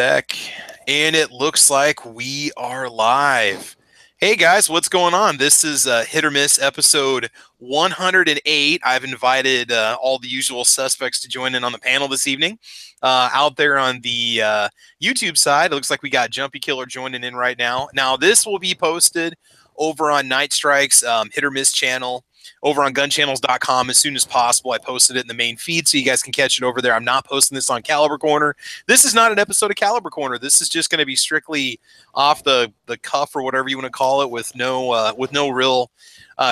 sec, and it looks like we are live. Hey guys, what's going on? This is Hit or Miss episode 108. I've invited all the usual suspects to join in on the panel this evening. Out there on the YouTube side, it looks like we got Jumpy Killer joining in right now. Now, this will be posted over on Night Strike's Hit or Miss channel over on gunchannels.com as soon as possible. I posted it in the main feed so you guys can catch it over there. I'm not posting this on Caliber Corner. This is not an episode of Caliber Corner. This is just going to be strictly off the cuff or whatever you want to call it with no real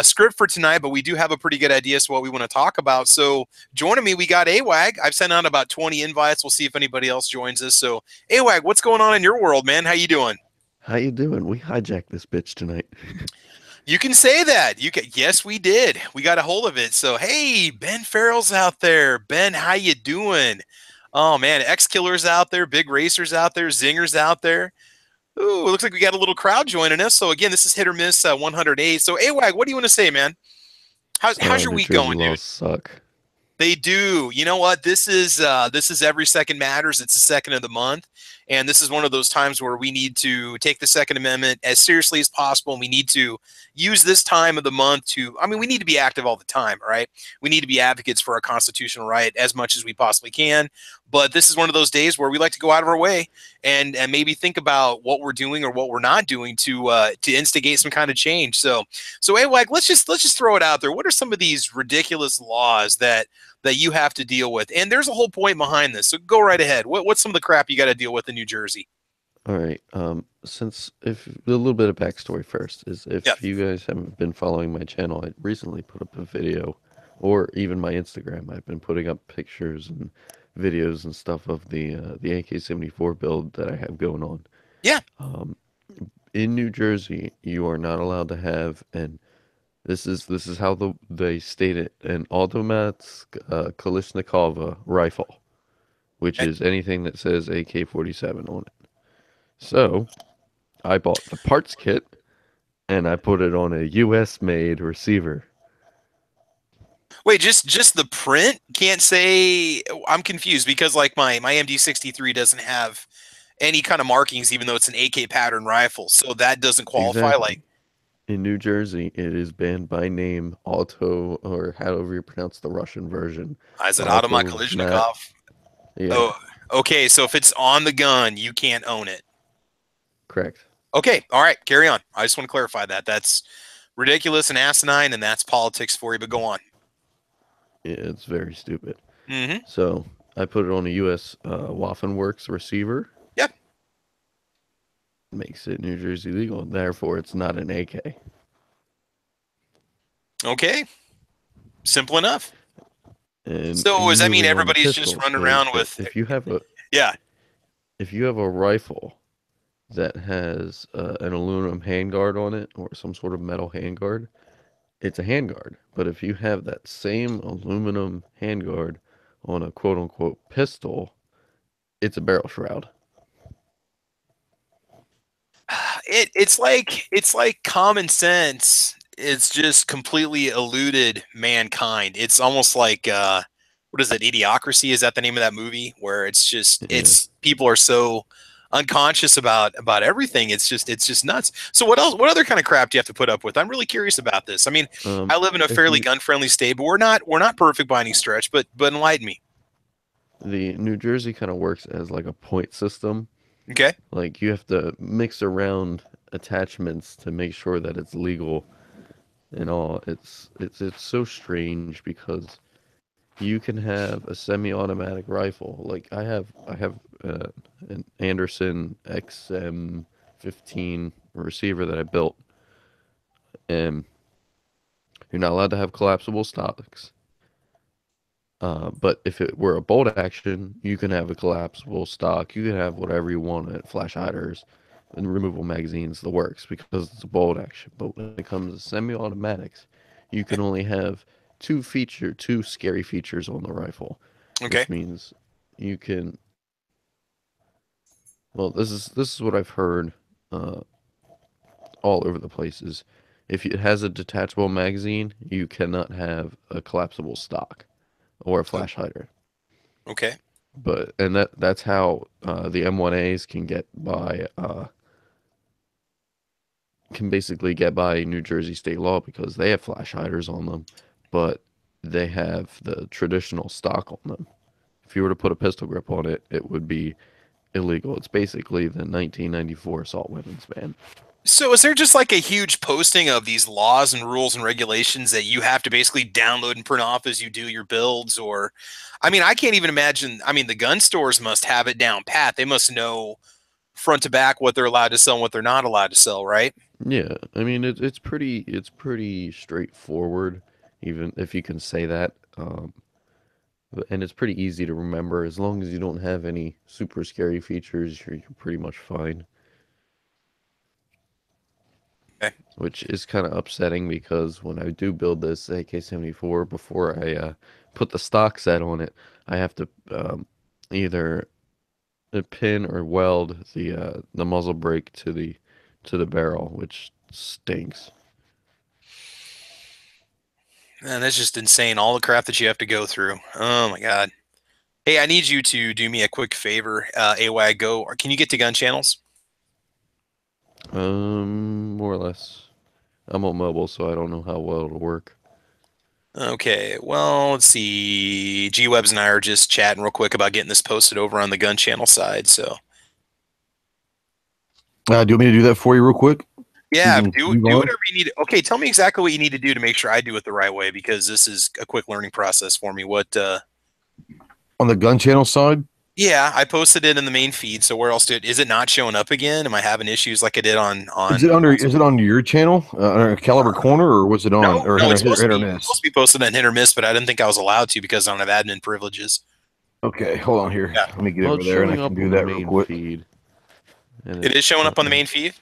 script for tonight, but we do have a pretty good idea as to what we want to talk about. So joining me, we got AWAG. I've sent out about 20 invites. We'll see if anybody else joins us. So AWAG, what's going on in your world, man? How you doing? How you doing? We hijacked this bitch tonight. You can say that. Yes, we did. We got a hold of it. So, hey, Ben Farrell's out there. Ben, how you doing? Oh man, X Killer's out there, Big Racer's out there, Zinger's out there. Ooh, it looks like we got a little crowd joining us. So again, this is Hit or Miss 108. So, AWAG, what do you want to say, man? How's your New week Jersey going, dude? laws suck. They do. You know what? This is every second matters. It's the second of the month, and this is one of those times where we need to take the Second Amendment as seriously as possible. And we need to use this time of the month to. I mean, we need to be active all the time, right? We need to be advocates for our constitutional right as much as we possibly can. But this is one of those days where we like to go out of our way and maybe think about what we're doing or what we're not doing to instigate some kind of change. So AWAG, let's just throw it out there. What are some of these ridiculous laws that you have to deal with? And there's a whole point behind this. So go right ahead. What's some of the crap you got to deal with in New Jersey? All right. Since if a little bit of backstory first is if Yeah. you guys haven't been following my channel, I recently put up a video, or even my Instagram. I've been putting up pictures and videos and stuff of the AK-74 build that I have going on. Yeah. In New Jersey, you are not allowed to have an this is how they state it, an automat Kalashnikova rifle, which Okay. is anything that says AK-47 on it. So I bought the parts kit and I put it on a US made receiver. Wait, just the print can't say. I'm confused because like my MD63 doesn't have any kind of markings, even though it's an AK pattern rifle. So that doesn't qualify. Like, Exactly. In New Jersey, it is banned by name, auto, or however you pronounce the Russian version. is it Automat Automat. Kalashnikov? Yeah, Oh, okay. So if it's on the gun, you can't own it. correct. Okay. All right. Carry on. I just want to clarify that. That's ridiculous and asinine, and that's politics for you. But go on. Yeah, it's very stupid. Mm-hmm. So I put it on a US Waffen-Works receiver. Yep. Makes it New Jersey legal. Therefore, it's not an AK. Okay. Simple enough. And So does that mean moving on to everybody's just pistols, running is around that with? Yeah. if you have a rifle that has an aluminum handguard on it or some sort of metal handguard, it's a handguard. But if you have that same aluminum handguard on a quote unquote pistol, it's a barrel shroud. It's like common sense. It's just completely eluded mankind. It's almost like what is it? Idiocracy? Is that the name of that movie? Where it's just Yeah. it's people are so unconscious about everything. It's just nuts. So what else? What other kind of crap do you have to put up with? I'm really curious about this. I mean, I live in a If fairly you gun friendly state, but we're not perfect by any stretch. But enlighten me. the New Jersey kind of works as like a point system. Okay. Like you have to mix around attachments to make sure that it's legal and all. It's so strange because you can have a semi-automatic rifle. Like I have an Anderson XM15 receiver that I built, and you're not allowed to have collapsible stocks. But if it were a bolt action, you can have a collapsible stock. You can have whatever you want in it, flash hiders and removable magazines, the works, because it's a bolt action. But when it comes to semi-automatics, you can only have two scary features on the rifle, Okay. which means you can. Well, this is what I've heard uh, all over the places. If it has a detachable magazine, you cannot have a collapsible stock or a O- flash hider. Okay. But and that's how the M1As can basically get by New Jersey state law because they have flash hiders on them, but they have the traditional stock on them. If you were to put a pistol grip on it, it would be illegal. It's basically the 1994 assault weapons ban. So is there just like a huge posting of these laws and rules and regulations that you have to basically download and print off as you do your builds? Or, I mean, I can't even imagine. I mean, the gun stores must have it down pat. They must know front to back what they're allowed to sell and what they're not allowed to sell, right? Yeah, I mean it's pretty straightforward, even if you can say that. And it's pretty easy to remember as long as you don't have any super scary features. You're pretty much fine. Okay. Which is kind of upsetting because when I do build this AK-74, before I put the stock set on it, I have to either pin or weld the muzzle brake to the barrel, which stinks. Man, that's just insane. All the crap that you have to go through. Oh my God. Hey, I need you to do me a quick favor. AY, go. Or can you get to gun channels? More or less. I'm on mobile, so I don't know how well it'll work. Okay, well, let's see. G Webs and I are just chatting real quick about getting this posted over on the gun channel side. So, Do you want me to do that for you real quick? So you yeah, can do move do on whatever you need. Okay, tell me exactly what you need to do to make sure I do it the right way because this is a quick learning process for me. on the gun channel side. Yeah, I posted it in the main feed. So where else is it not showing up again? Am I having issues like I did Is it under? on Is it on your channel, under Caliber Corner, or was it on No, or no, hit or it's supposed miss? to be posted on hit or miss, but I didn't think I was allowed to because I don't have admin privileges. Okay, hold on here. Yeah. Let me get Well, over it's there and I showing can up do on the that real main quick. feed, and It is showing up on the I'm main feed.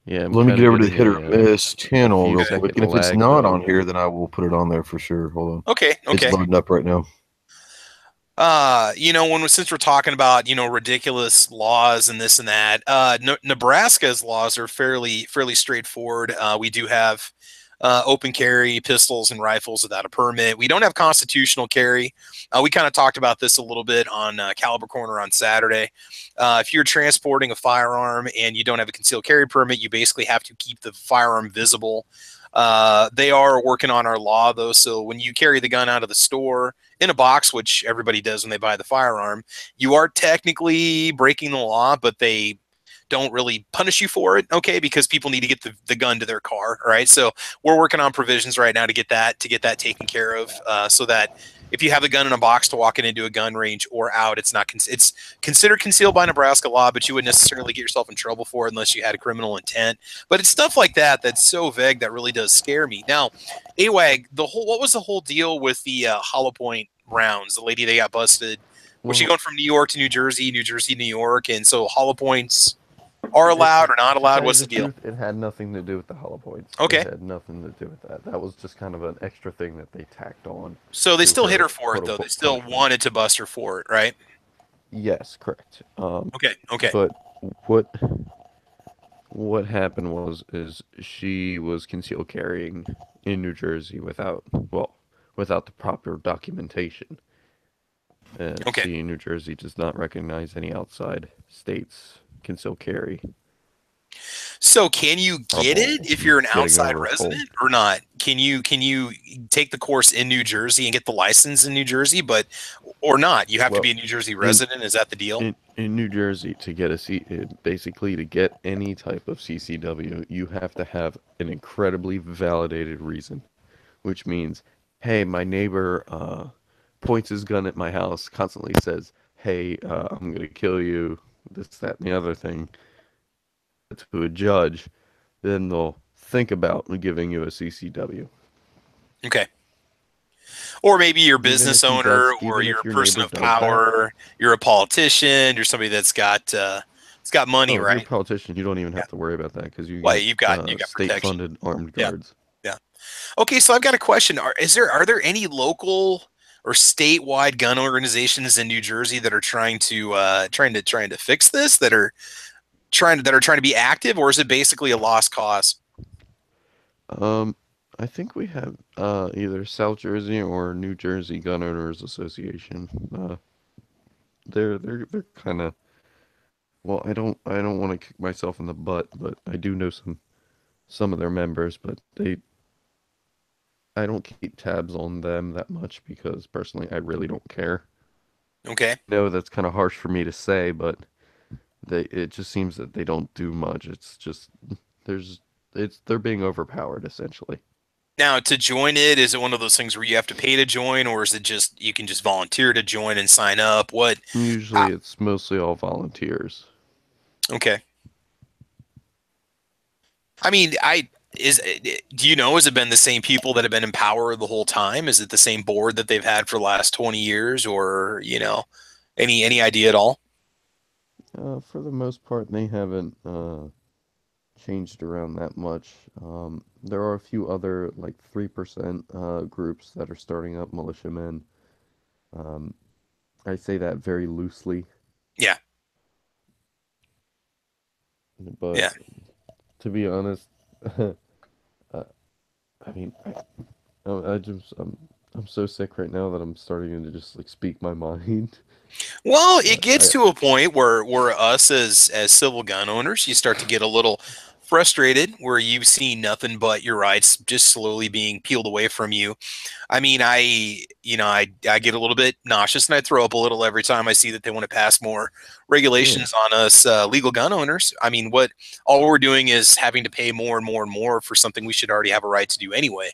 yeah, I'm Let me kind get of over to the getting hit or miss a channel few real quick, second and if it's lag not though. on here, then I will put it on there for sure. Hold on, Okay, it's okay. loading up right now. Since we're talking about, ridiculous laws and this and that, Nebraska's laws are fairly straightforward. We do have open carry pistols and rifles without a permit. We don't have constitutional carry. We kind of talked about this a little bit on Caliber Corner on Saturday. If you're transporting a firearm and you don't have a concealed carry permit, you basically have to keep the firearm visible. They are working on our law though, so when you carry the gun out of the store in a box, which everybody does when they buy the firearm, you are technically breaking the law, but they don't really punish you for it, okay? Because people need to get the gun to their car, right? So we're working on provisions right now to get that taken care of, so that if you have the gun in a box to walk it into a gun range or out, it's not it's considered concealed by Nebraska law, but you wouldn't necessarily get yourself in trouble for it unless you had a criminal intent. But it's stuff like that that's so vague that really does scare me. Now, AWAG, what was the whole deal with the Hollow Point rounds? The lady that got busted, was she Well, going from New York to New Jersey, New Jersey, New York, and so Hollow Points are allowed it or not to allowed? tell you What's the the deal? truth, it had nothing to do with the hollow points. It Okay, had nothing to do with that. That was just kind of an extra thing that they tacked on so they to still hit her her for it quote though. They unquote still punishment. wanted to bust her for it, right? Yes, correct. Okay, okay, But what what happened was she was concealed carrying in New Jersey without the proper documentation. And okay. see, New Jersey does not recognize any outside states concealed carry So can you get it trouble if you're an getting outside over a cold. resident or not? Can you take the course in New Jersey and get the license in New Jersey, but or not? You have to Well, be a New Jersey in resident. Is that the deal? in New Jersey to get basically to get any type of CCW, you have to have an incredibly validated reason, which means, hey, my neighbor points his gun at my house, constantly says, hey, I'm gonna kill you, this, that, and the other thing, to a judge, then they'll think about giving you a CCW. Okay. Or maybe you're a business owner, or Even you're if a your person neighbor of does that, power, you're a politician, you're somebody it's got money, oh, if you're a right? politician, you don't even Yeah. have to worry about that because you Well, get you got protection. state-funded armed Yeah. guards. Yeah. Okay, so I've got a question. Are there any local or statewide gun organizations in New Jersey that are trying to fix this, that are trying to be active, or is it basically a lost cause? Um, I think we have either South Jersey or New Jersey Gun Owners Association. they're kind of, well, I don't want to kick myself in the butt, but I do know some of their members, but I don't keep tabs on them that much because personally I really don't care. Okay. No, that's kind of harsh for me to say, but it just seems that they don't do much. It's just there's they're being overpowered essentially. Now, to join it, is it one of those things where you have to pay to join, or is it just you can just volunteer to join and sign up? What? Uh, Usually it's mostly all volunteers. okay. I mean, do you know, has it been the same people that have been in power the whole time? Is it the same board that they've had for the last 20 years, or any idea at all? For the most part, they haven't changed around that much. There are a few other like 3% groups that are starting up, militiamen. Um, I say that very loosely, Yeah. but Yeah. to be honest, uh, I mean, I'm so sick right now that I'm starting to just like speak my mind. Well, it But gets to a point where us as civil gun owners, you start to get a little frustrated where you see nothing but your rights just slowly being peeled away from you. I mean, I get a little bit nauseous and I throw up a little every time I see that they want to pass more yeah, regulations on us legal gun owners. I mean, what all we're doing is having to pay more and more and more for something we should already have a right to do anyway.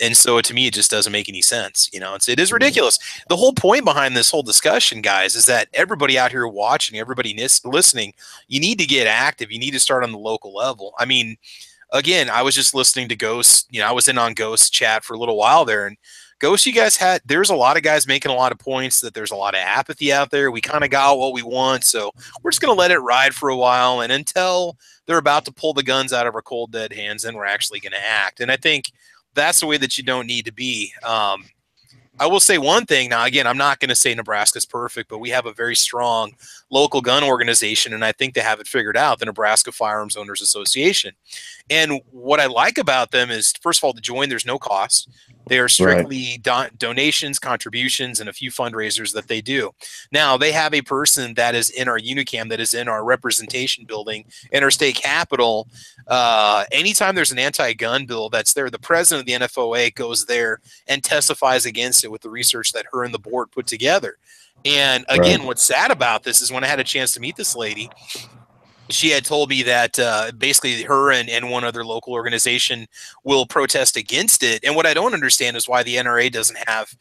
And so to me, it just doesn't make any sense. It is yeah, ridiculous. The whole point behind this whole discussion, guys, is that everybody out here watching, everybody listening, you need to get active. You need to start on the local level. I mean, again, I was just listening to Ghost. I was in on Ghost chat for a little while there, and Ghost, there's a lot of guys making a lot of points that there's a lot of apathy out there. We kind of got what we want, so we're just going to let it ride for a while, and until they're about to pull the guns out of our cold dead hands, then we're actually going to act. And I think that's the way that you don't need to be. I will say one thing. Now, again, I'm not going to say Nebraska's perfect, but we have a very strong local gun organization, and I think they have it figured out, the Nebraska Firearms Owners Association. And what I like about them is, first of all, to join, there's no cost. They are Right. strictly donations, contributions, and a few fundraisers that they do. Now, they have a person that is in our Unicam, that is in our representation building in our state capitol. Anytime there's an anti-gun bill that's there, the president of the NFOA goes there and testifies against it with the research that her and the board put together. And Right. again, what's sad about this is when I had a chance to meet this lady, she had told me that basically her and one other local organization will protest against it. And what I don't understand is why the NRA doesn't have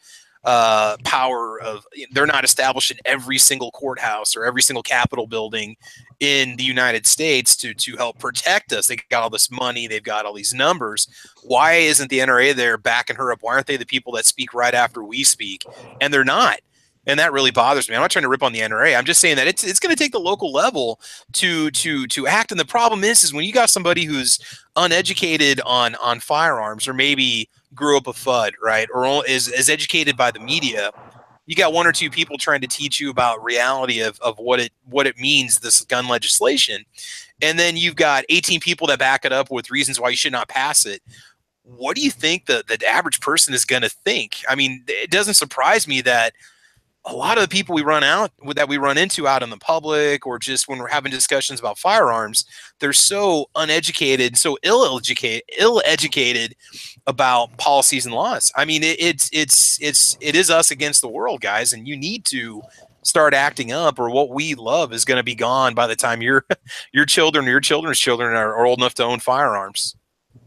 power of, they're not established in every single courthouse or every single Capitol building in the United States to help protect us. They got all this money, they've got all these numbers. Why isn't the NRA there backing her up? Why aren't they the people that speak right after we speak? And they're not. And that really bothers me. I'm not trying to rip on the NRA. I'm just saying that it's going to take the local level to act. And the problem is when you got somebody who's uneducated on firearms, or maybe grew up a FUD, right, or is educated by the media. You got one or two people trying to teach you about reality of what it means, this gun legislation, and then you've got 18 people that back it up with reasons why you should not pass it. What do you think the average person is going to think? I mean, it doesn't surprise me that a lot of the people we run into out in the public, or just when we're having discussions about firearms, they're so uneducated, so ill-educated about policies and laws. I mean, it is us against the world, guys, and you need to start acting up, or what we love is going to be gone by the time your children or your children's children are old enough to own firearms.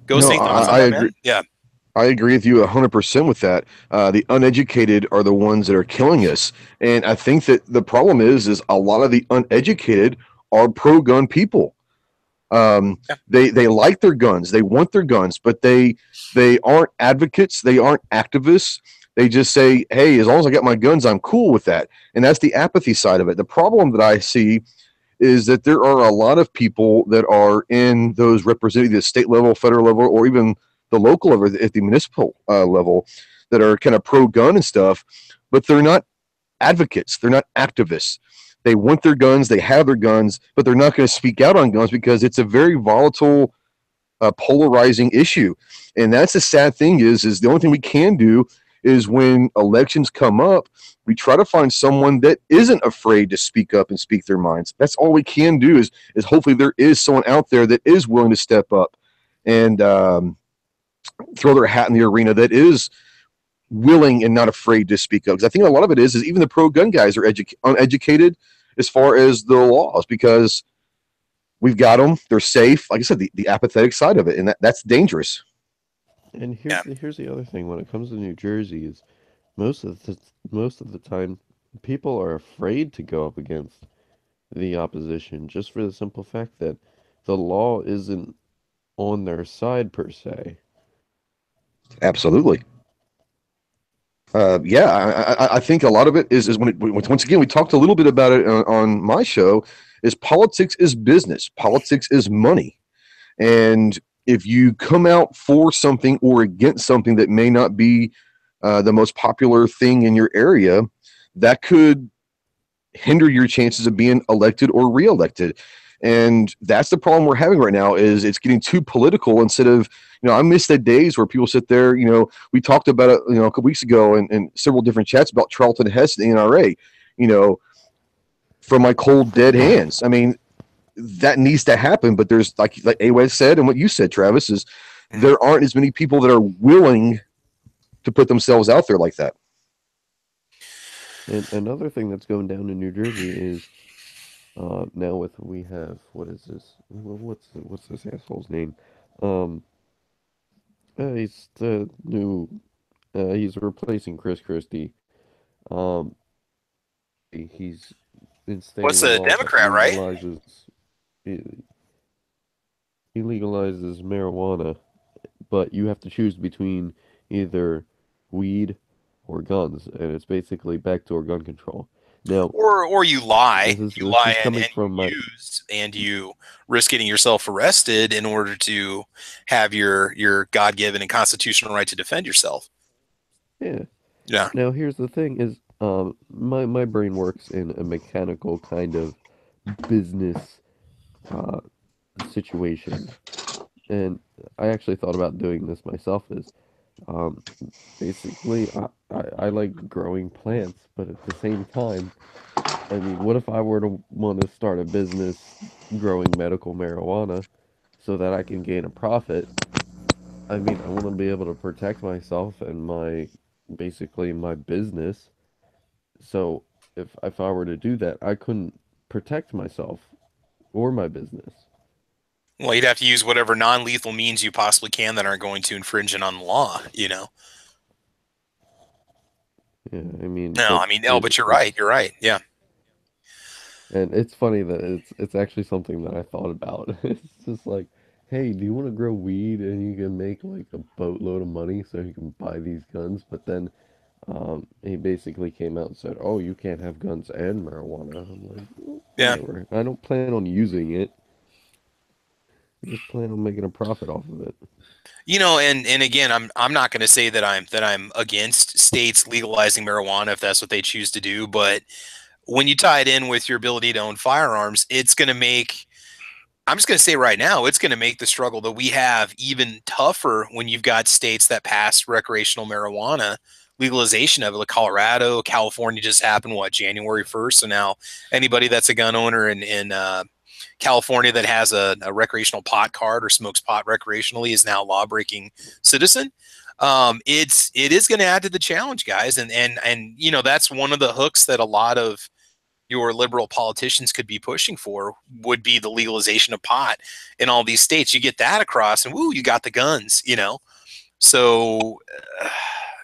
Ghost, No, any thoughts on I that, agree. man? Yeah. I agree with you 100% with that. The uneducated are the ones that are killing us, and I think that the problem is a lot of the uneducated are pro-gun people. Yeah. They like their guns, they want their guns, but they aren't advocates, they aren't activists. They just say, "Hey, as long as I got my guns, I'm cool with that." And that's the apathy side of it. The problem that I see is that there are a lot of people that are in those representing the state level, federal level, or even the local level at the municipal level that are kind of pro-gun and stuff, but they're not advocates. They're not activists. They want their guns. They have their guns, but they're not going to speak out on guns because it's a very volatile, polarizing issue. And that's the sad thing is the only thing we can do is when elections come up, we try to find someone that isn't afraid to speak up and speak their minds. That's all we can do is hopefully there is someone out there that is willing to step up and throw their hat in the arena, that is willing and not afraid to speak up. Because I think a lot of it is even the pro gun guys are uneducated as far as the laws, because we've got them, they're safe. Like I said, the apathetic side of it, and that's dangerous. And Yeah. here's the other thing when it comes to New Jersey is most of the time people are afraid to go up against the opposition just for the simple fact that the law isn't on their side per se. Absolutely. Yeah, I think a lot of it is when once again we talked a little bit about it on my show. Is politics is business. Politics is money, and if you come out for something or against something that may not be the most popular thing in your area, that could hinder your chances of being elected or reelected. And that's the problem we're having right now is it's getting too political instead of, I miss the days where people sit there, we talked about it, a couple weeks ago in several different chats about Charlton Hess and the NRA, you know, from my cold dead hands. I mean, that needs to happen, but there's like Awed said, and what you said, Travis, is there aren't as many people that are willing to put themselves out there like that. And another thing that's going down in New Jersey is now we have what is this? What's this asshole's name? Um, he's the new. He's replacing Chris Christie. Um, he's What's instating a a law that Democrat, right? he, he legalizes marijuana, but you have to choose between either weed or guns, and it's basically backdoor gun control. Now, Or you lie, you this lie is and, coming and from my you use, and you risk getting yourself arrested in order to have your God-given and constitutional right to defend yourself. yeah. Yeah. Now, here's the thing: is my brain works in a mechanical kind of business uh situation, and I actually thought about doing this myself. Is um basically I like growing plants, but at the same time, I mean, what if I were to want to start a business growing medical marijuana so that I can gain a profit? I mean, I want to be able to protect myself and my basically my business. So if I were to do that, I couldn't protect myself or my business. Well, you'd have to use whatever non-lethal means you possibly can that aren't going to infringe on the law. Yeah, I mean, No, but I mean, no, but you're right. You're right. Yeah. and it's funny that it's actually something that I thought about. It's just like, hey, do you want to grow weed and you can make like a boatload of money so you can buy these guns? But then he basically came out and said, "Oh, you can't have guns and marijuana." I'm like, "Well, Yeah. whatever. I don't plan on using it. I just plan on making a profit off of it." And again, I'm not going to say that I'm against states legalizing marijuana if that's what they choose to do, but when you tie it in with your ability to own firearms, it's going to make, I'm just going to say right now, it's going to make the struggle that we have even tougher when you've got states that passed recreational marijuana legalization of it. Like Colorado, California just happened, what, January 1st? So now anybody that's a gun owner in California that has a recreational pot card or smokes pot recreationally is now a law-breaking citizen. It is going to add to the challenge, guys, and that's one of the hooks that a lot of your liberal politicians could be pushing for would be the legalization of pot in all these states. You get that across, and woo, you got the guns. So,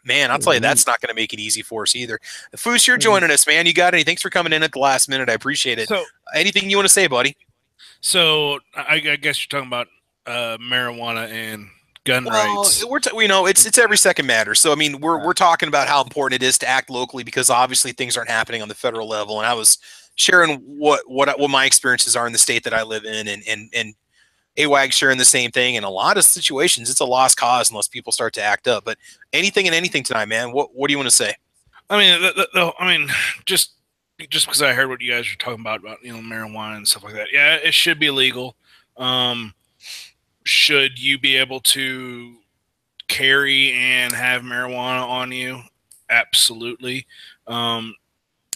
man, I'll Yeah, tell I you, mean, that's not going to make it easy for us either. Foos, you're I mean, joining us, man. You got any? Thanks for coming in at the last minute. I appreciate it. So, Anything you want to say, buddy? so I guess you're talking about marijuana and gun Well, rights. it's every second matter. So I mean, we're talking about how important it is to act locally because obviously things aren't happening on the federal level. And I was sharing what my experiences are in the state that I live in, and AWAG sharing the same thing. In a lot of situations, it's a lost cause unless people start to act up. But anything and anything tonight, man. What do you want to say? I mean, just because I heard what you guys were talking about marijuana and stuff like that. Yeah, it should be legal. Should you be able to carry and have marijuana on you? Absolutely.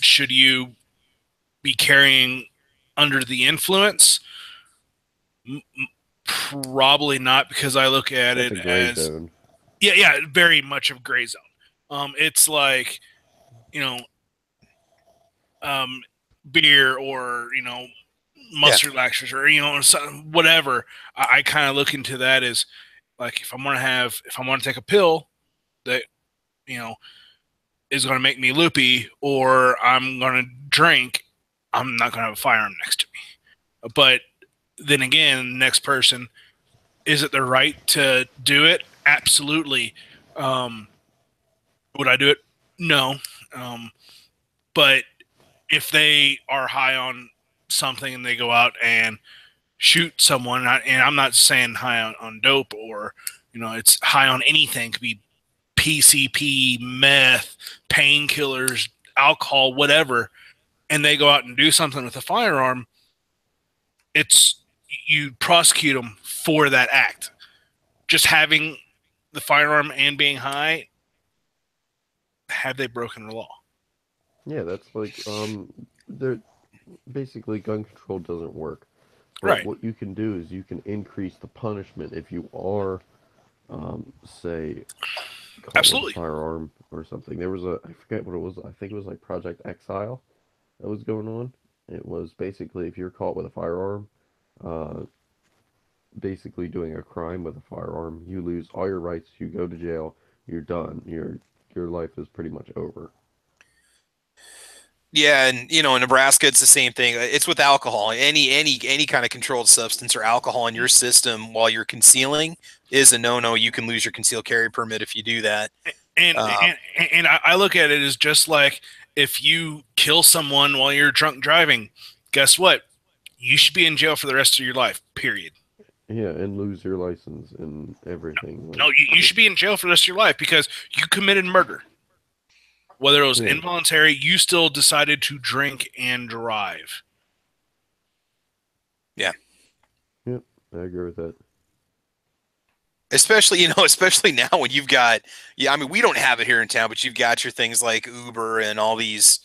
Should you be carrying under the influence? Probably not, because I look at That's it a gray as zone. yeah, very much of gray zone. It's like, you know, um, beer or muscle relaxers or whatever. I kind of look into that as like, if I'm gonna take a pill that you know is gonna make me loopy, or I'm gonna drink, I'm not gonna have a firearm next to me. But then again, next person, is it their right to do it? Absolutely. Um, would I do it? No. But if they are high on something and they go out and shoot someone, and I'm not saying high on dope, or it's high on anything, it could be PCP, meth, painkillers, alcohol, whatever, and they go out and do something with a firearm, it's you prosecute them for that act. Just having the firearm and being high, have they broken the law? Yeah, that's like there basically gun control doesn't work. But Right. what you can do is you can increase the punishment if you are, say, caught with a Absolutely. firearm or something. There was I forget what it was. I think it was like Project Exile that was going on. It was basically if you're caught with a firearm, uh, basically doing a crime with a firearm, you lose all your rights. You go to jail. You're done. Your life is pretty much over. Yeah, and in Nebraska, it's the same thing. It's with alcohol. Any kind of controlled substance or alcohol in your system while you're concealing is a no-no. You can lose your concealed carry permit if you do that. And Uh, and I look at it as just like, if you kill someone while you're drunk driving, guess what? You should be in jail for the rest of your life. Period. Yeah, and lose your license and everything. No, Like you should be in jail for the rest of your life because you committed murder. Whether it was yeah, involuntary, you still decided to drink and drive. yeah. yep, I agree with that. Especially, especially now when you've got, yeah, I mean, we don't have it here in town, but you've got your things like Uber and all these,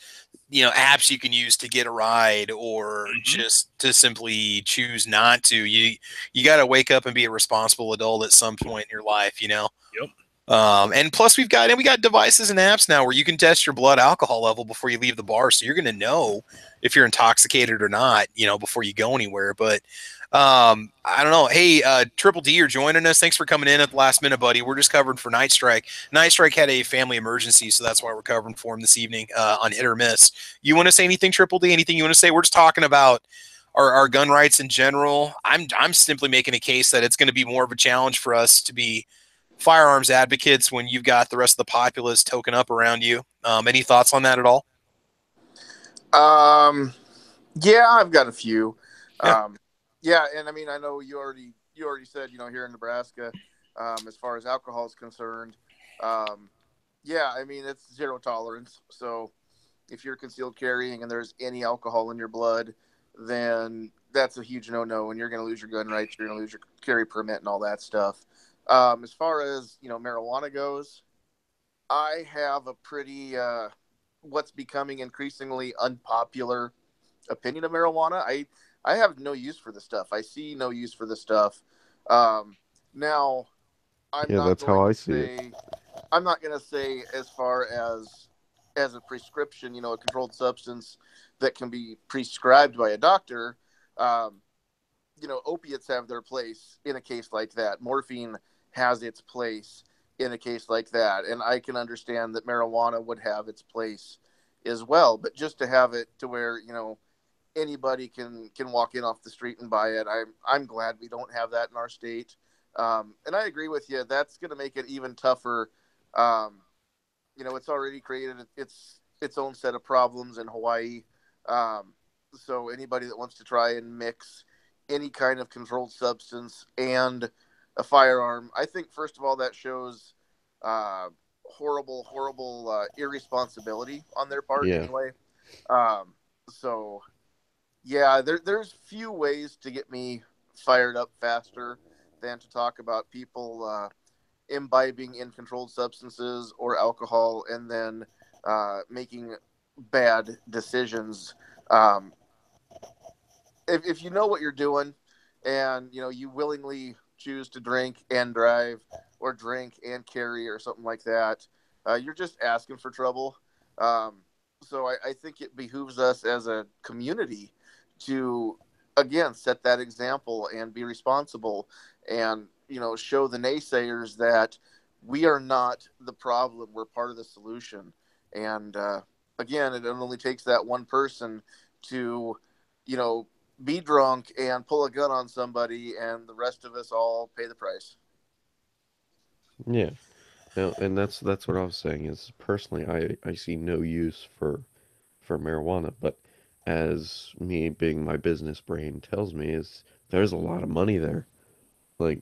apps you can use to get a ride or Mm-hmm. just to simply choose not to. You got to wake up and be a responsible adult at some point in your life. Yep. And plus we got devices and apps now where you can test your blood alcohol level before you leave the bar, so you're going to know if you're intoxicated or not, before you go anywhere. But I don't know. Hey, Triple D, you're joining us. Thanks for coming in at the last minute, buddy. We're just covering for Night Strike. Night Strike had a family emergency, so that's why we're covering for him this evening on Hit or Miss. You want to say anything, Triple D? Anything you want to say? We're just talking about our gun rights in general. I'm simply making a case that it's going to be more of a challenge for us to be firearms advocates when you've got the rest of the populace token up around you. Any thoughts on that at all? Yeah, I've got a few. Yeah. Yeah, and I mean, I know you already said, here in Nebraska, as far as alcohol is concerned, yeah, I mean, it's zero tolerance. So if you're concealed carrying and there's any alcohol in your blood, then that's a huge no-no, and you're going to lose your gun rights. You're going to lose your carry permit and all that stuff. As far as, marijuana goes, I have a pretty, what's becoming increasingly unpopular opinion of marijuana. I have no use for the stuff. I see no use for the stuff. Now, I'm Yeah, not that's how going I to see it. say I'm not going to say as far as a prescription, a controlled substance that can be prescribed by a doctor. Opiates have their place in a case like that. Morphine has its place in a case like that, and I can understand that marijuana would have its place as well. But just to have it to where anybody can walk in off the street and buy it, I'm glad we don't have that in our state. And I agree with you. That's going to make it even tougher. It's already created its own set of problems in Hawaii. So anybody that wants to try and mix any kind of controlled substance and a firearm, I think first of all that shows horrible irresponsibility on their part. Yeah, Anyway, so yeah, there's few ways to get me fired up faster than to talk about people imbibing in controlled substances or alcohol and then making bad decisions. Um, if you know what you're doing and you willingly choose to drink and drive or drink and carry or something like that, you're just asking for trouble. So I think it behooves us as a community to again set that example and be responsible and show the naysayers that we are not the problem, we're part of the solution. And again, it only takes that one person to be drunk and pull a gun on somebody, and the rest of us all pay the price. Yeah. No, and that's what I was saying is personally I see no use for marijuana, but as me being my business brain tells me is there's a lot of money there. Like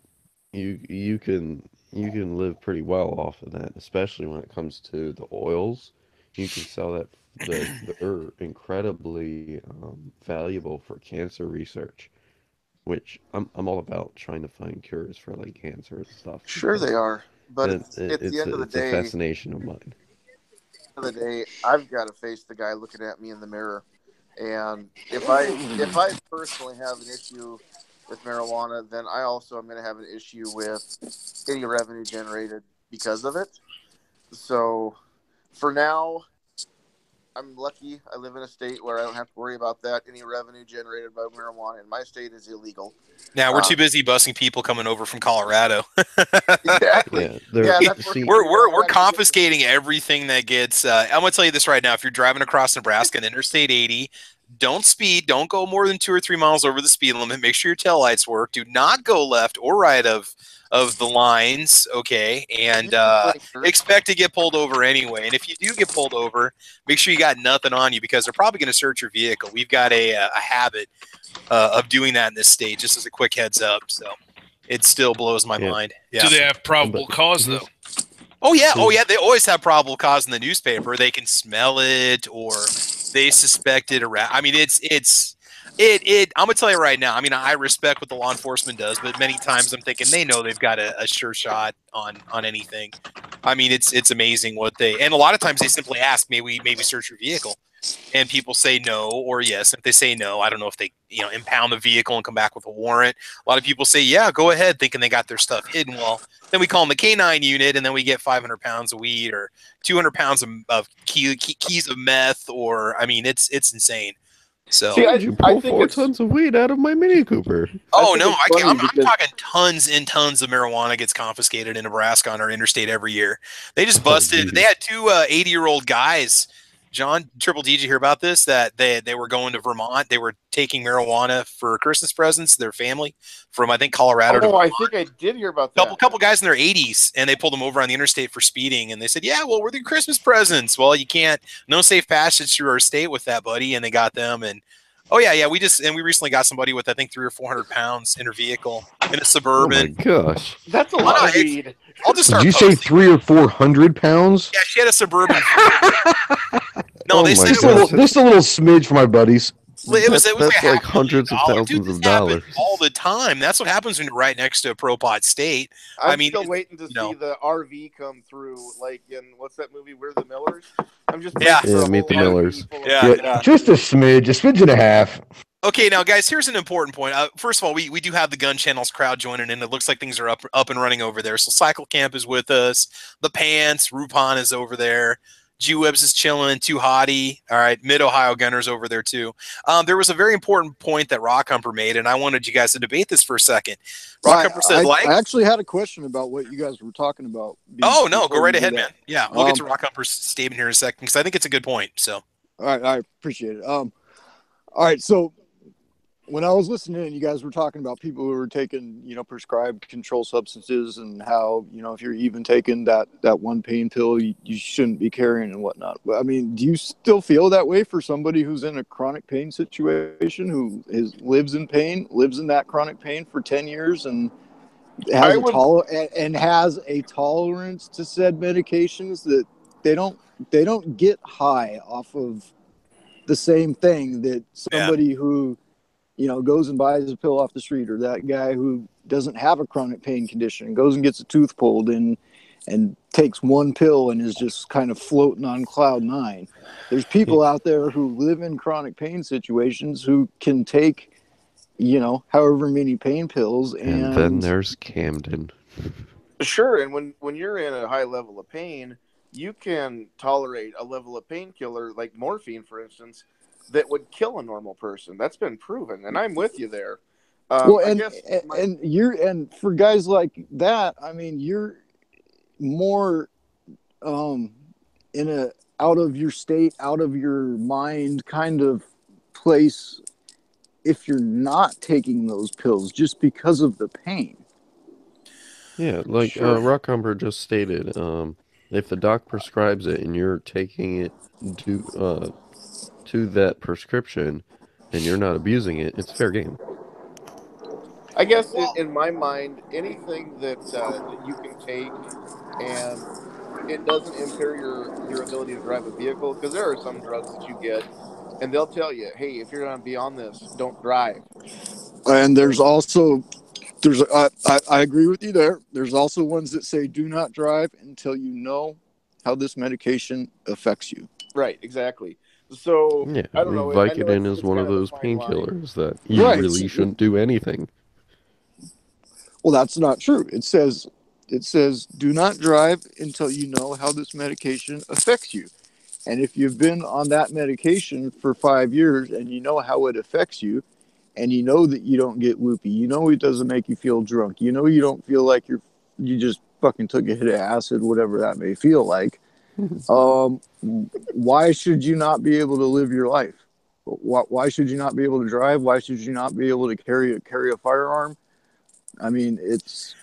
you can live pretty well off of that, especially when it comes to the oils. You can sell that they're incredibly valuable for cancer research, which I'm all about trying to find cures for like cancer and stuff Sure, they because are, but it's the it's end of the it's a day. fascination of mine. I've got to face the guy looking at me in the mirror, and if I personally have an issue with marijuana, then I also am going to have an issue with any revenue generated because of it. So for now, I'm lucky. I live in a state where I don't have to worry about that. Any revenue generated by marijuana in my state is illegal. Now we're too Um, busy busing people coming over from Colorado. exactly. Yeah, there. Yeah, that's See, We're confiscating everything that gets. I'm gonna tell you this right now: if you're driving across Nebraska and Interstate 80, don't speed. Don't go more than 2 or 3 miles over the speed limit. Make sure your tail lights work. Do not go left or right of the lines. Okay, and expect to get pulled over anyway. And if you do get pulled over, make sure you got nothing on you because they're probably going to search your vehicle. We've got a habit of doing that in this state. Just as a quick heads up, so it still blows my yeah, mind. Yeah. Do they have probable but cause though? Oh yeah. They always have probable cause in the newspaper. They can smell it, or they suspect it. Around. I mean, it. I'm gonna tell you right now. I mean, I respect what the law enforcement does, but many times I'm thinking they know they've got a sure shot on anything. I mean, it's amazing what they. And a lot of times they simply ask, maybe search your vehicle, and people say no or yes. If they say no, I don't know if they impound the vehicle and come back with a warrant. A lot of people say yeah, go ahead, thinking they got their stuff hidden. Well, then we call them the K9 unit, and then we get 500 pounds of weed or 200 pounds of keys of meth, or I mean, it's insane. So, See, did you I pull think 4 tons of weed out of my Mini Cooper? oh think no, it's I can't. funny I'm because talking tons and tons of marijuana gets confiscated in Nebraska on our interstate every year. They just Oh, busted. They geez. had two 80-year-old guys. John Triple D, did you hear about this? That they were going to Vermont. They were taking marijuana for Christmas presents to their family from I think Colorado to oh, I Vermont. think I did hear about that. Couple guys in their 80s, and they pulled them over on the interstate for speeding. And they said, "Yeah, well, we're the Christmas presents." Well, you can't. No safe passage through our state with that, buddy. And they got them. And oh yeah. We recently got somebody with I think 300 or 400 pounds in her vehile in a Oh my Suburban. gosh. That's a Oh, lot no, of weed. I'll just Did start you say posting. 300 or 400 pounds? Yeah, she had a Suburban. No, Oh they my said Just it a was. little, just a little smidge for my buddies. It was like That's a like $500,000. hundreds of Dude, thousands this of happens dollars. all the time. That's what happens when you're right next to a pro pot state. I I'm mean, still waiting to see the RV come through, like in what's that movie? We're the Millers. I'm just Yeah. waiting for Yeah, a meet whole the RV Millers. full of Yeah. weed. Yeah, just a smidge and a half. Okay, now guys, here's an important point. First of all, we do have the Gun Channels crowd joining in. It looks like things are up and running over there. So Cycle Camp is with us. The Pants, Rupon is over there. G-Webs is chilling. Too Hottie. All right, Mid Ohio Gunners over there too. There was a very important point that Rock Humper made, and I wanted you guys to debate this for a second. Rock Humper said, I actually had a question about what you guys were talking about. Oh no, go before right you did ahead, that. man. Yeah, we'll get to Rock Humper's statement here in a second because I think it's a good point. So, all right, I appreciate it. All right, so when I was listening, you guys were talking about people who were taking, prescribed controlled substances and how, if you're even taking that one pain pill, you shouldn't be carrying and whatnot. But I mean, do you still feel that way for somebody who's in a chronic pain situation, who lives in pain, lives in that chronic pain for 10 years and has has a tolerance to said medications that they don't get high off of the same thing that somebody who goes and buys a pill off the street, or that guy who doesn't have a chronic pain condition goes and gets a tooth pulled and takes one pill and is just kind of floating on cloud nine. There's people out there who live in chronic pain situations who can take, however many pain pills. And then there's Camden. Sure, and when you're in a high level of pain, you can tolerate a level of painkiller like morphine, for instance, that would kill a normal person. That's been proven, and I'm with you there. And for guys like that, I mean, you're more in a out of your state, out of your mind kind of place if you're not taking those pills just because of the pain. Yeah, like Sure. Rockhumber just stated, if the doc prescribes it and you're taking it to that prescription and you're not abusing it, it's fair game. I guess in my mind, anything that you can take and it doesn't impair your ability to drive a vehicle, because there are some drugs that you get and they'll tell you, hey, if you're going to be on this, don't drive. And there's also I agree with you there. There's also ones that say do not drive until you know how this medication affects you. Right, exactly. So Yeah, I don't know. Vicodin is one of those painkillers that you really shouldn't do anything. Well, that's not true. It says do not drive until you know how this medication affects you. And if you've been on that medication for 5 years and you know how it affects you, and you know that you don't get loopy, you know it doesn't make you feel drunk, you know you don't feel like you just fucking took a hit of acid, whatever that may feel like, why should you not be able to live your life? Why should you not be able to drive? Why should you not be able to carry a firearm? I mean, it's...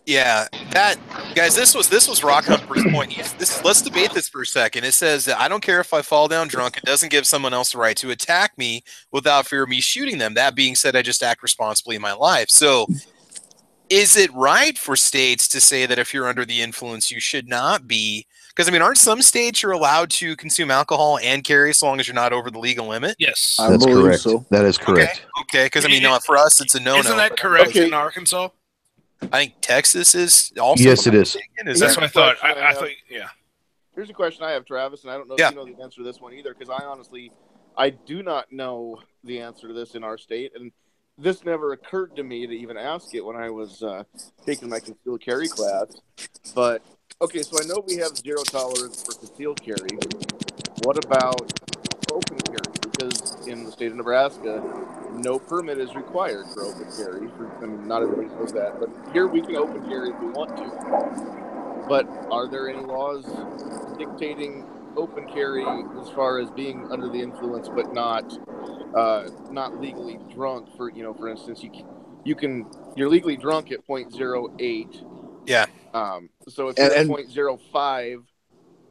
Yeah, that guys, this was Rockhumper's point. Let's debate this for a second. It says that I don't care if I fall down drunk. It doesn't give someone else the right to attack me without fear of me shooting them. That being said, I just act responsibly in my life. So, is it right for states to say that if you're under the influence, you should not be? Because I mean, aren't some states you're allowed to consume alcohol and carry as long as you're not over the legal limit? Yes, That's correct. So. That is correct. Okay. Because I mean, no, for us, it's a no-no. Isn't that correct in Arkansas? I think Texas is also. Yes, it is. That's what I thought. I thought, yeah. Here's a question I have, Travis, and I don't know if you know the answer to this one either, because I do not know the answer to this in our state, and this never occurred to me to even ask it when I was taking my concealed carry class. But, okay, so I know we have zero tolerance for concealed carry. What about open carry? Because in the state of Nebraska, no permit is required for open carry. Not everybody knows that, but here we can open carry if we want to. But are there any laws dictating open carry as far as being under the influence, but not legally drunk? For instance, you're legally drunk at 0.08. Yeah. So if you're at 0.05.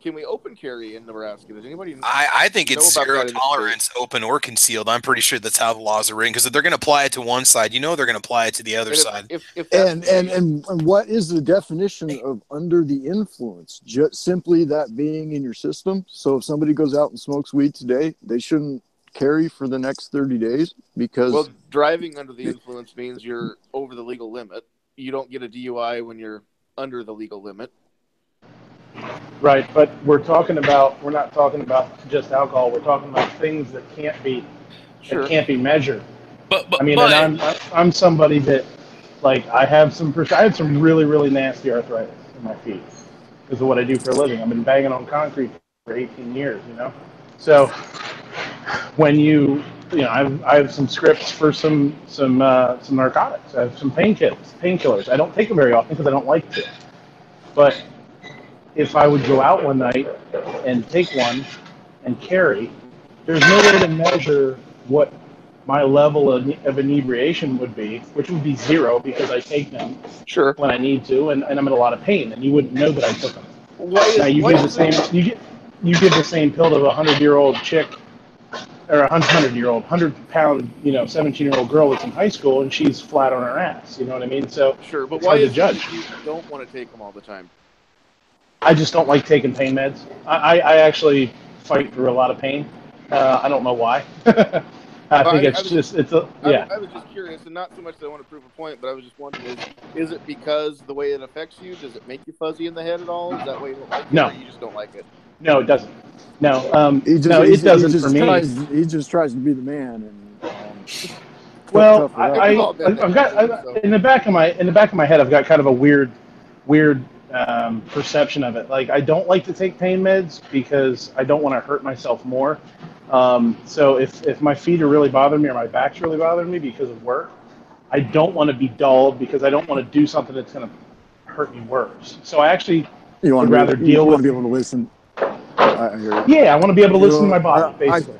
Can we open carry in Nebraska? Does anybody know? I think it's zero that tolerance, open or concealed. I'm pretty sure that's how the laws are written. Because if they're going to apply it to one side, they're going to apply it to the other side. And what is the definition of under the influence? Just simply that being in your system. So if somebody goes out and smokes weed today, they shouldn't carry for the next 30 days because driving under the influence means you're over the legal limit. You don't get a DUI when you're under the legal limit. Right, but we're not talking about just alcohol. We're talking about things that can't be measured. But and I'm somebody that, like, I had some really, really nasty arthritis in my feet because of what I do for a living. I've been banging on concrete for 18 years, So when I have some scripts for some narcotics. I have some painkillers. I don't take them very often because I don't like to, but if I would go out one night and take one and carry, there's no way to measure what my level of inebriation would be, which would be zero because I take them when I need to, and I'm in a lot of pain, and you wouldn't know that I took them. You give the same pill to a 100-year-old chick or a 100-pound, 17-year-old girl that's in high school, and she's flat on her ass. You know what I mean? So but why is it that you don't want to take them all the time? I just don't like taking pain meds. I actually fight through a lot of pain. I don't know why. I think I it's was just yeah. I was just curious, and not so much that I want to prove a point, but I was just wondering: is it because the way it affects you? Does it make you fuzzy in the head at all? Is that why you don't like it, or No, you just don't like it? no, it doesn't. No, no, he it doesn't for me. he just tries to be the man, and Well, tough it out. We've all been I've there, got dude. So in the back of my head, I've got kind of a weird perception of it. Like I don't like to take pain meds because I don't want to hurt myself more. So if my feet are really bothering me or my back's really bothering me because of work, I don't want to be dulled because I don't want to do something that's going to hurt me worse. So I actually You want would to rather be you deal want to with. be able to listen. I hear you. Yeah, I want to be able to You listen to know, my body, basically.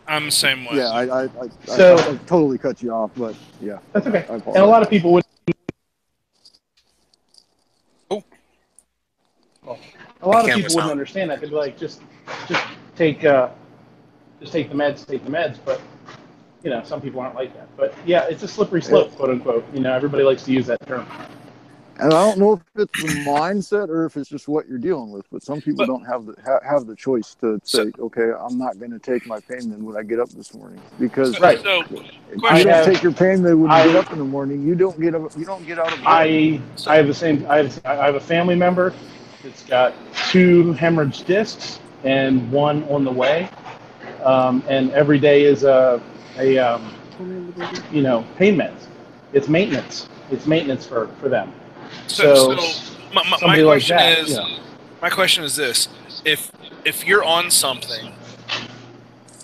I'm the same way. yeah, So I totally cut you off, but yeah, that's okay. I And a apologize. lot of people would. Oh, A lot of people camera's wouldn't on. understand that. They'd be like, just take just take the meds, take the meds. But some people aren't like that. But yeah, it's a slippery slope, quote unquote. Everybody likes to use that term. And I don't know if it's the mindset or if it's just what you're dealing with, but some people But don't have the choice to so say, okay, I'm not going to take my pain med when I get up this morning, because Right. so if you I question. don't have take your pain med when you get I up in the morning, you don't get out of bed. I So I have the same. I have a family member that's got 2 hemorrhage discs and 1 on the way, and every day is a pain meds. It's maintenance. It's maintenance for them. So my somebody like question that, is this: if you're on something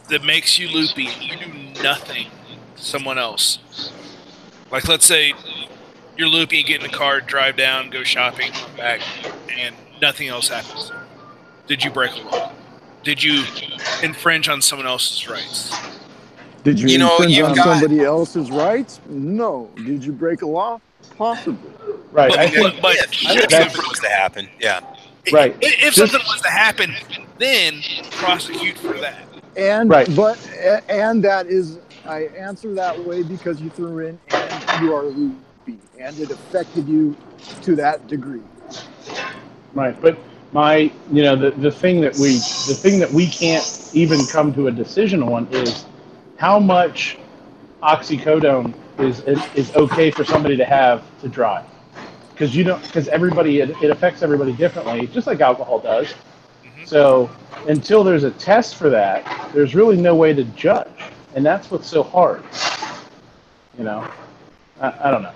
that makes you loopy and you do nothing to someone else, like let's say you're loopy, get in the car, drive down, go shopping, come back, and nothing else happens. Did you break a law? Did you infringe on someone else's rights? Did you You know, infringe you've on got, somebody else's rights? No. Did you break a law? Possibly. right? but I what think But if that's something was to happen? Yeah. right. if something Just was to happen, then prosecute for that. And right. and that is, I answer that way because you threw in and you are loopy and it affected you to that degree. Right, but the thing that we can't even come to a decision on is how much oxycodone is okay for somebody to have to drive, because everybody it affects everybody differently, just like alcohol does. Hmm. So until there's a test for that, there's really no way to judge, and that's what's so hard. You know, I don't know.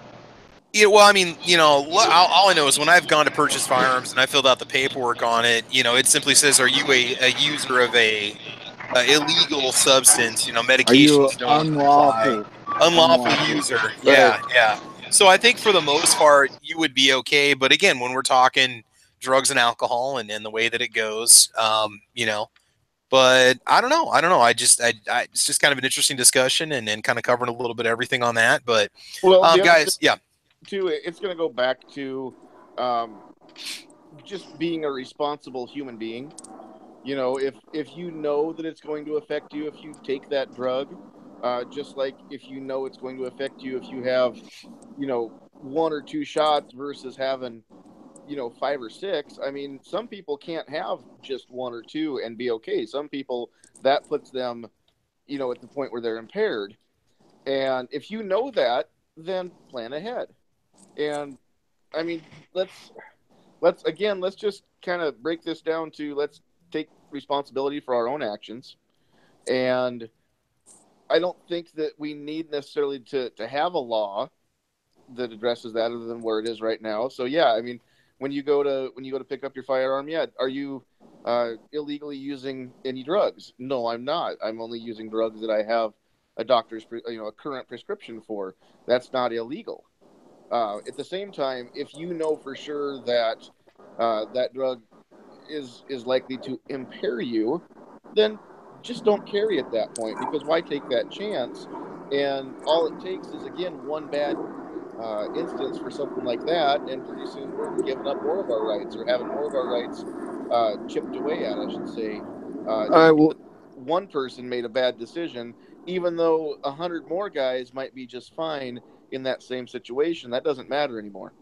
Yeah, well, I mean, all I know is when I've gone to purchase firearms and I filled out the paperwork on it, it simply says, "Are you a user of a illegal substance?" Are you Medications don't apply. unlawful? Unlawful Unlawful. user. right. Yeah. So I think for the most part, you would be okay. But again, when we're talking drugs and alcohol and the way that it goes, But I don't know. It's just kind of an interesting discussion and kind of covering a little bit of everything on that. But Well, the other thing guys, yeah. too, it's going to go back to um, just being a responsible human being. If you know that it's going to affect you if you take that drug, just like if you know it's going to affect you if you have, 1 or 2 shots versus having, 5 or 6. I mean, some people can't have just 1 or 2 and be okay. Some people, that puts them, at the point where they're impaired. And if you know that, then plan ahead. And I mean, let's just kind of break this down to, let's take responsibility for our own actions. And I don't think that we need necessarily to have a law that addresses that other than where it is right now. So yeah, I mean, when you go to pick up your firearm, yeah, are you illegally using any drugs? No, I'm not. I'm only using drugs that I have a doctor's a current prescription for. That's not illegal. At the same time, if you know for sure that that drug is likely to impair you, then just don't carry at that point, because why take that chance? And all it takes is, again, one bad instance for something like that, and pretty soon we're giving up more of our rights, or having more of our rights chipped away at, I should say, All just right. because Well, one person made a bad decision, even though 100 more guys might be just fine in that same situation. That doesn't matter anymore.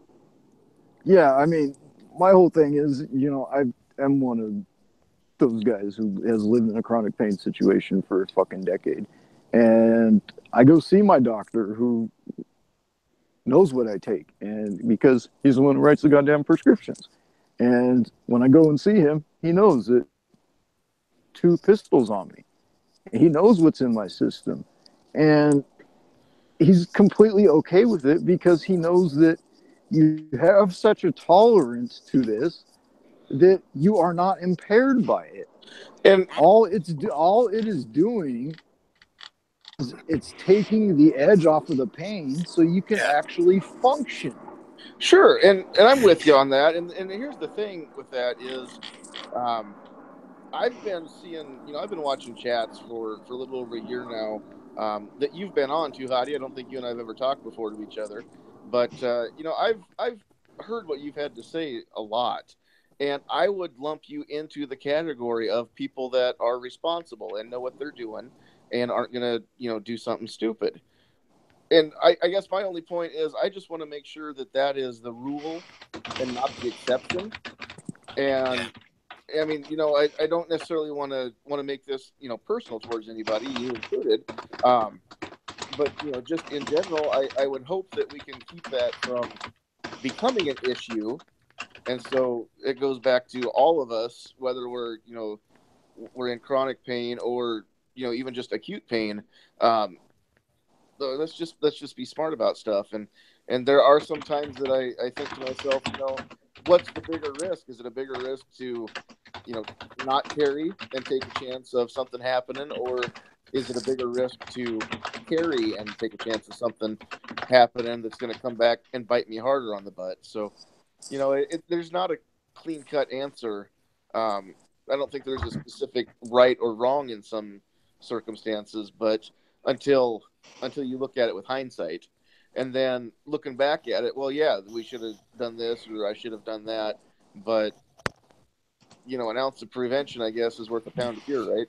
yeah. I mean, my whole thing is, I am one of those guys who has lived in a chronic pain situation for a fucking decade, And I go see my doctor who knows what I take, and because he's the one who writes the goddamn prescriptions. And when I go and see him, he knows that 2 pistols on me. He knows what's in my system. And he's completely okay with it because he knows that you have such a tolerance to this that you are not impaired by it. And All it is doing is it's taking the edge off of the pain so you can actually function. sure, and I'm with you on that. And here's the thing with that is, I've been seeing, I've been watching chats for a little over a year now, that you've been on too, Hadi. I don't think you and I've ever talked before to each other, but I've heard what you've had to say a lot, and I would lump you into the category of people that are responsible and know what they're doing and aren't gonna do something stupid. And I guess my only point is I just want to make sure that is the rule and not the exception. And I mean, I don't necessarily want to make this, personal towards anybody, you included. But just in general, I would hope that we can keep that from becoming an issue. And so it goes back to all of us, whether we're in chronic pain or even just acute pain. So let's just be smart about stuff. And there are some times that I think to myself, what's the bigger risk? Is it a bigger risk to not carry and take a chance of something happening, or is it a bigger risk to carry and take a chance of something happening that's going to come back and bite me harder on the butt? So, there's not a clean cut answer. I don't think there's a specific right or wrong in some circumstances, but until you look at it with hindsight, and then looking back at it, well, yeah, we should have done this or I should have done that, but an ounce of prevention, I guess, is worth a pound of cure, right?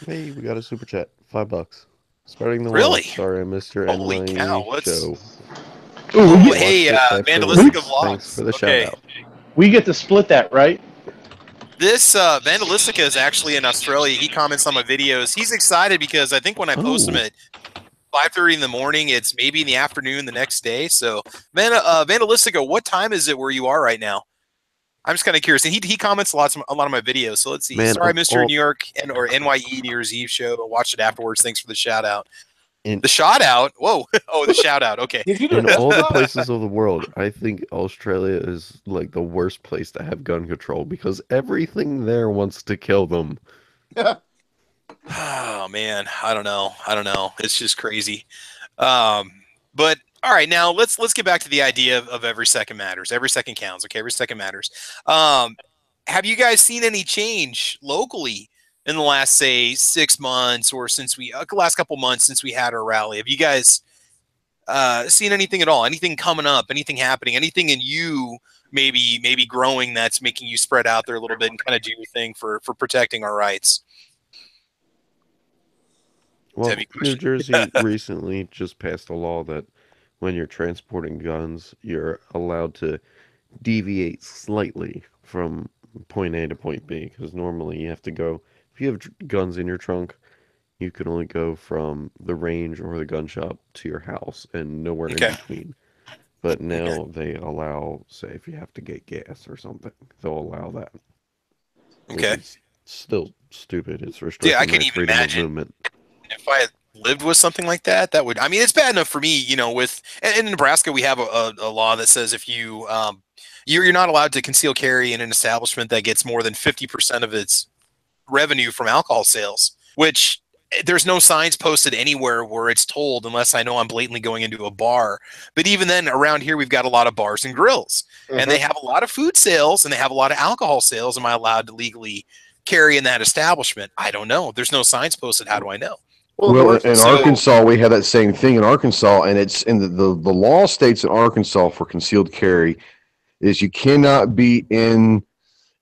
Hey, we got a super chat. $5. Spreading the Really? love. Sorry, I missed your Holy NYE cow, what's- show. Oh, Watched hey, it after Vandalistic this. Vlogs. Thanks for the Okay. shout out. We get to split that, right? This Vandalistica is actually in Australia. He comments on my videos. He's excited because I think when I post them at 5:30 in the morning, it's maybe in the afternoon the next day. So, Vandalistica, what time is it where you are right now? I'm just kind of curious. And he comments a lot of my videos. So let's see. Man, Sorry, of Mr. all- New York or NYE New Year's Eve show. I watched it afterwards. Thanks for the shout out. In- The shout out? Whoa. Oh, the shout out. Okay. Did you do In that? all the places of the world, I think Australia is like the worst place to have gun control because everything there wants to kill them. Oh man, I don't know. It's just crazy. But all right, now let's get back to the idea of every second matters. Every second counts. Okay, every second matters. Have you guys seen any change locally in the last, say, 6 months or since last couple months since we had our rally? Have you guys seen anything at all? Anything coming up? Anything happening? Anything in you maybe growing that's making you spread out there a little bit and kind of do your thing for protecting our rights? Well, Heavy New question. Jersey recently just passed a law that when you're transporting guns, you're allowed to deviate slightly from point A to point B because normally you have to go, if you have guns in your trunk, you can only go from the range or the gun shop to your house and nowhere in between. But now they allow, say, if you have to get gas or something, they'll allow that. Which is still stupid. It's restricting I can my even freedom imagine of movement. if I had lived with something like that, that would, I mean, it's bad enough for me, in Nebraska, we have a law that says if you're not allowed to conceal carry in an establishment that gets more than 50% of its revenue from alcohol sales, which there's no signs posted anywhere where it's told unless I know I'm blatantly going into a bar. But even then, around here, we've got a lot of bars and grills, and they have a lot of food sales and they have a lot of alcohol sales. Am I allowed to legally carry in that establishment? I don't know. There's no signs posted. How do I know? Well, in Arkansas, we have that same thing in Arkansas, and it's in the law states in Arkansas for concealed carry is you cannot be in,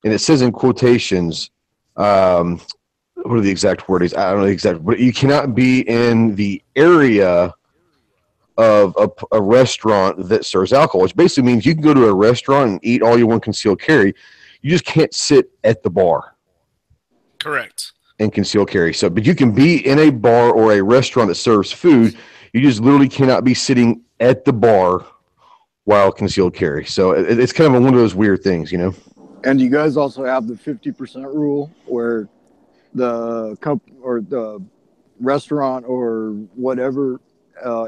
and it says in quotations, what are the exact wordings? I don't know the exact, but you cannot be in the area of a restaurant that serves alcohol, which basically means you can go to a restaurant and eat all you want concealed carry. You just can't sit at the bar. Correct. and concealed carry. So, but you can be in a bar or a restaurant that serves food. You just literally cannot be sitting at the bar while concealed carry. So it's kind of one of those weird things, you know. And you guys also have the 50% rule where the cup or the restaurant or whatever,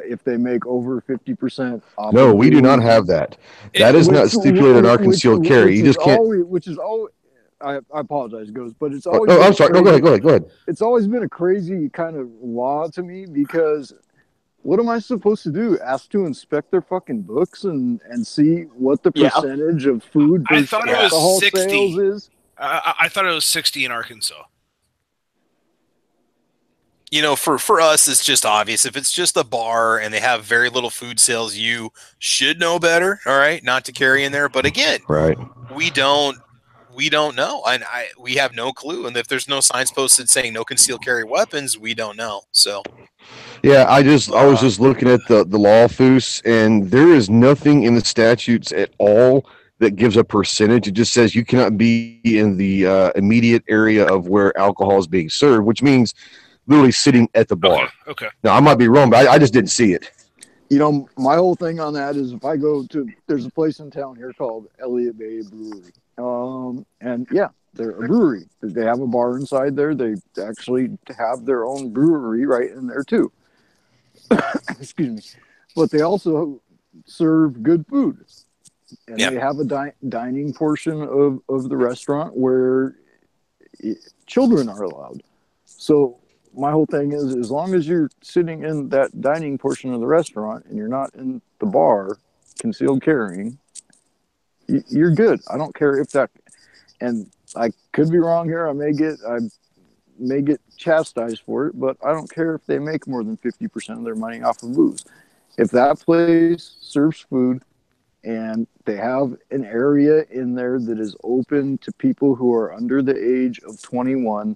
if they make over 50% off No, of we do not booze, have that. That is not stipulated in our concealed carry. You just can't. Which is always. I apologize, Ghost, but it's Oh, always. no, I'm sorry. No, go ahead. Go ahead. Go ahead. It's always been a crazy kind of law to me because what am I supposed to do? Ask to inspect their fucking books and see what the percentage of food versus alcohol sales is? I thought it was 60 in Arkansas. You know, for us, it's just obvious. If it's just a bar and they have very little food sales, you should know better. All right, not to carry in there. But again, right, we don't know, and we have no clue. And if there's no signs posted saying no concealed carry weapons, we don't know. So, yeah, I was just looking at the law, Foos, and there is nothing in the statutes at all that gives a percentage. It just says you cannot be in the immediate area of where alcohol is being served, which means literally sitting at the bar. Okay. Now, I might be wrong, but I just didn't see it. You know, my whole thing on that is if I go to, there's a place in town here called Elliott Bay Brewery. And yeah, they're a brewery. They have a bar inside there. They actually have their own brewery right in there too. Excuse me. But they also serve good food. And they have a dining portion of the restaurant where children are allowed. So my whole thing is, as long as you're sitting in that dining portion of the restaurant and you're not in the bar concealed carrying, you're good. I don't care if that, and I could be wrong here. I may get chastised for it, but I don't care if they make more than 50% of their money off of booze. If that place serves food and they have an area in there that is open to people who are under the age of 21,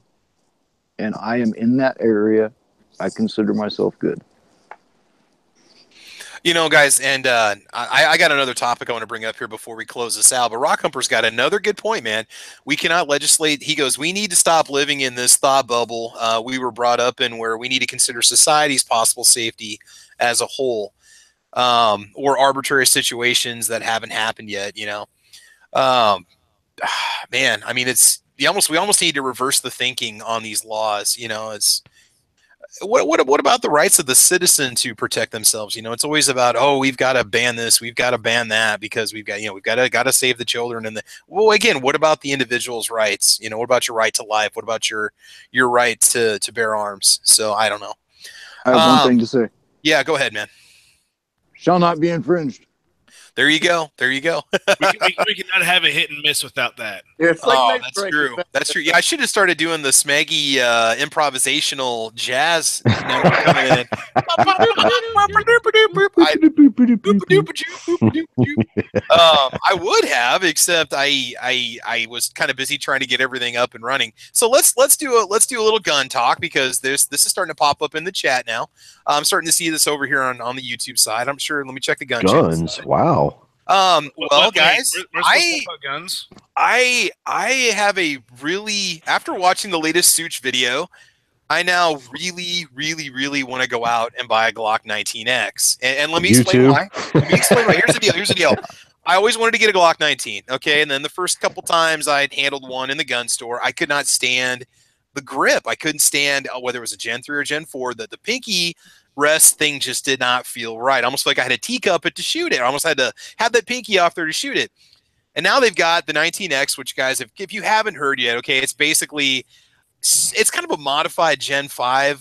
and I am in that area, I consider myself good. you know, guys, and I got another topic I want to bring up here before we close this out. But Rock Humper's got another good point, man. We cannot legislate. He goes, we need to stop living in this thought bubble we were brought up in, where we need to consider society's possible safety as a whole, or arbitrary situations that haven't happened yet. You know, man, I mean, we almost need to reverse the thinking on these laws. You know, it's what about the rights of the citizen to protect themselves? You know, it's always about, oh, we've got to ban this, we've got to ban that, because we've got to save the children. And well, again, what about the individual's rights? You know, what about your right to life? What about your right to bear arms? So I don't know. I have one thing to say. Yeah, go ahead, man. Shall not be infringed. There you go. There you go. we cannot have a hit and miss without that. Yeah, it's like that's true. That's true. Yeah, I should have started doing the Smeggy improvisational jazz number coming in. I would have, except I was kind of busy trying to get everything up and running. So let's do a little gun talk, because this is starting to pop up in the chat now. I'm starting to see this over here on the YouTube side. I'm sure. Let me check the guns. Wow. Well, guys, guns. I have a really, after watching the latest Such video, I now really want to go out and buy a Glock 19X. And let me explain why. Here's the deal. I always wanted to get a Glock 19. Okay. And then the first couple times I'd handled one in the gun store, I could not stand the grip. I couldn't stand whether it was a Gen 3 or Gen 4, the pinky rest thing just did not feel right. Almost like I had a teacup it to shoot it. I almost had to have that pinky off there to shoot it. And now they've got the 19X, which, guys, if you haven't heard yet, okay, it's kind of a modified Gen 5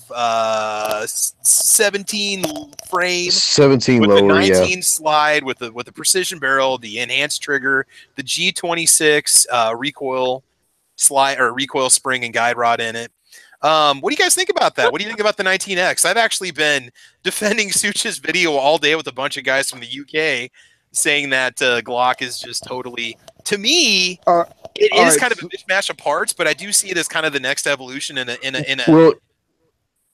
17 frame. 17 with lower, the 19 slide, with the precision barrel, the enhanced trigger, the G26 recoil slide or recoil spring and guide rod in it. What do you guys think about that? What do you think about the 19X? I've actually been defending Such's video all day with a bunch of guys from the UK, saying that Glock is just totally, to me, it is kind of a mishmash of parts, but I do see it as kind of the next evolution in a well,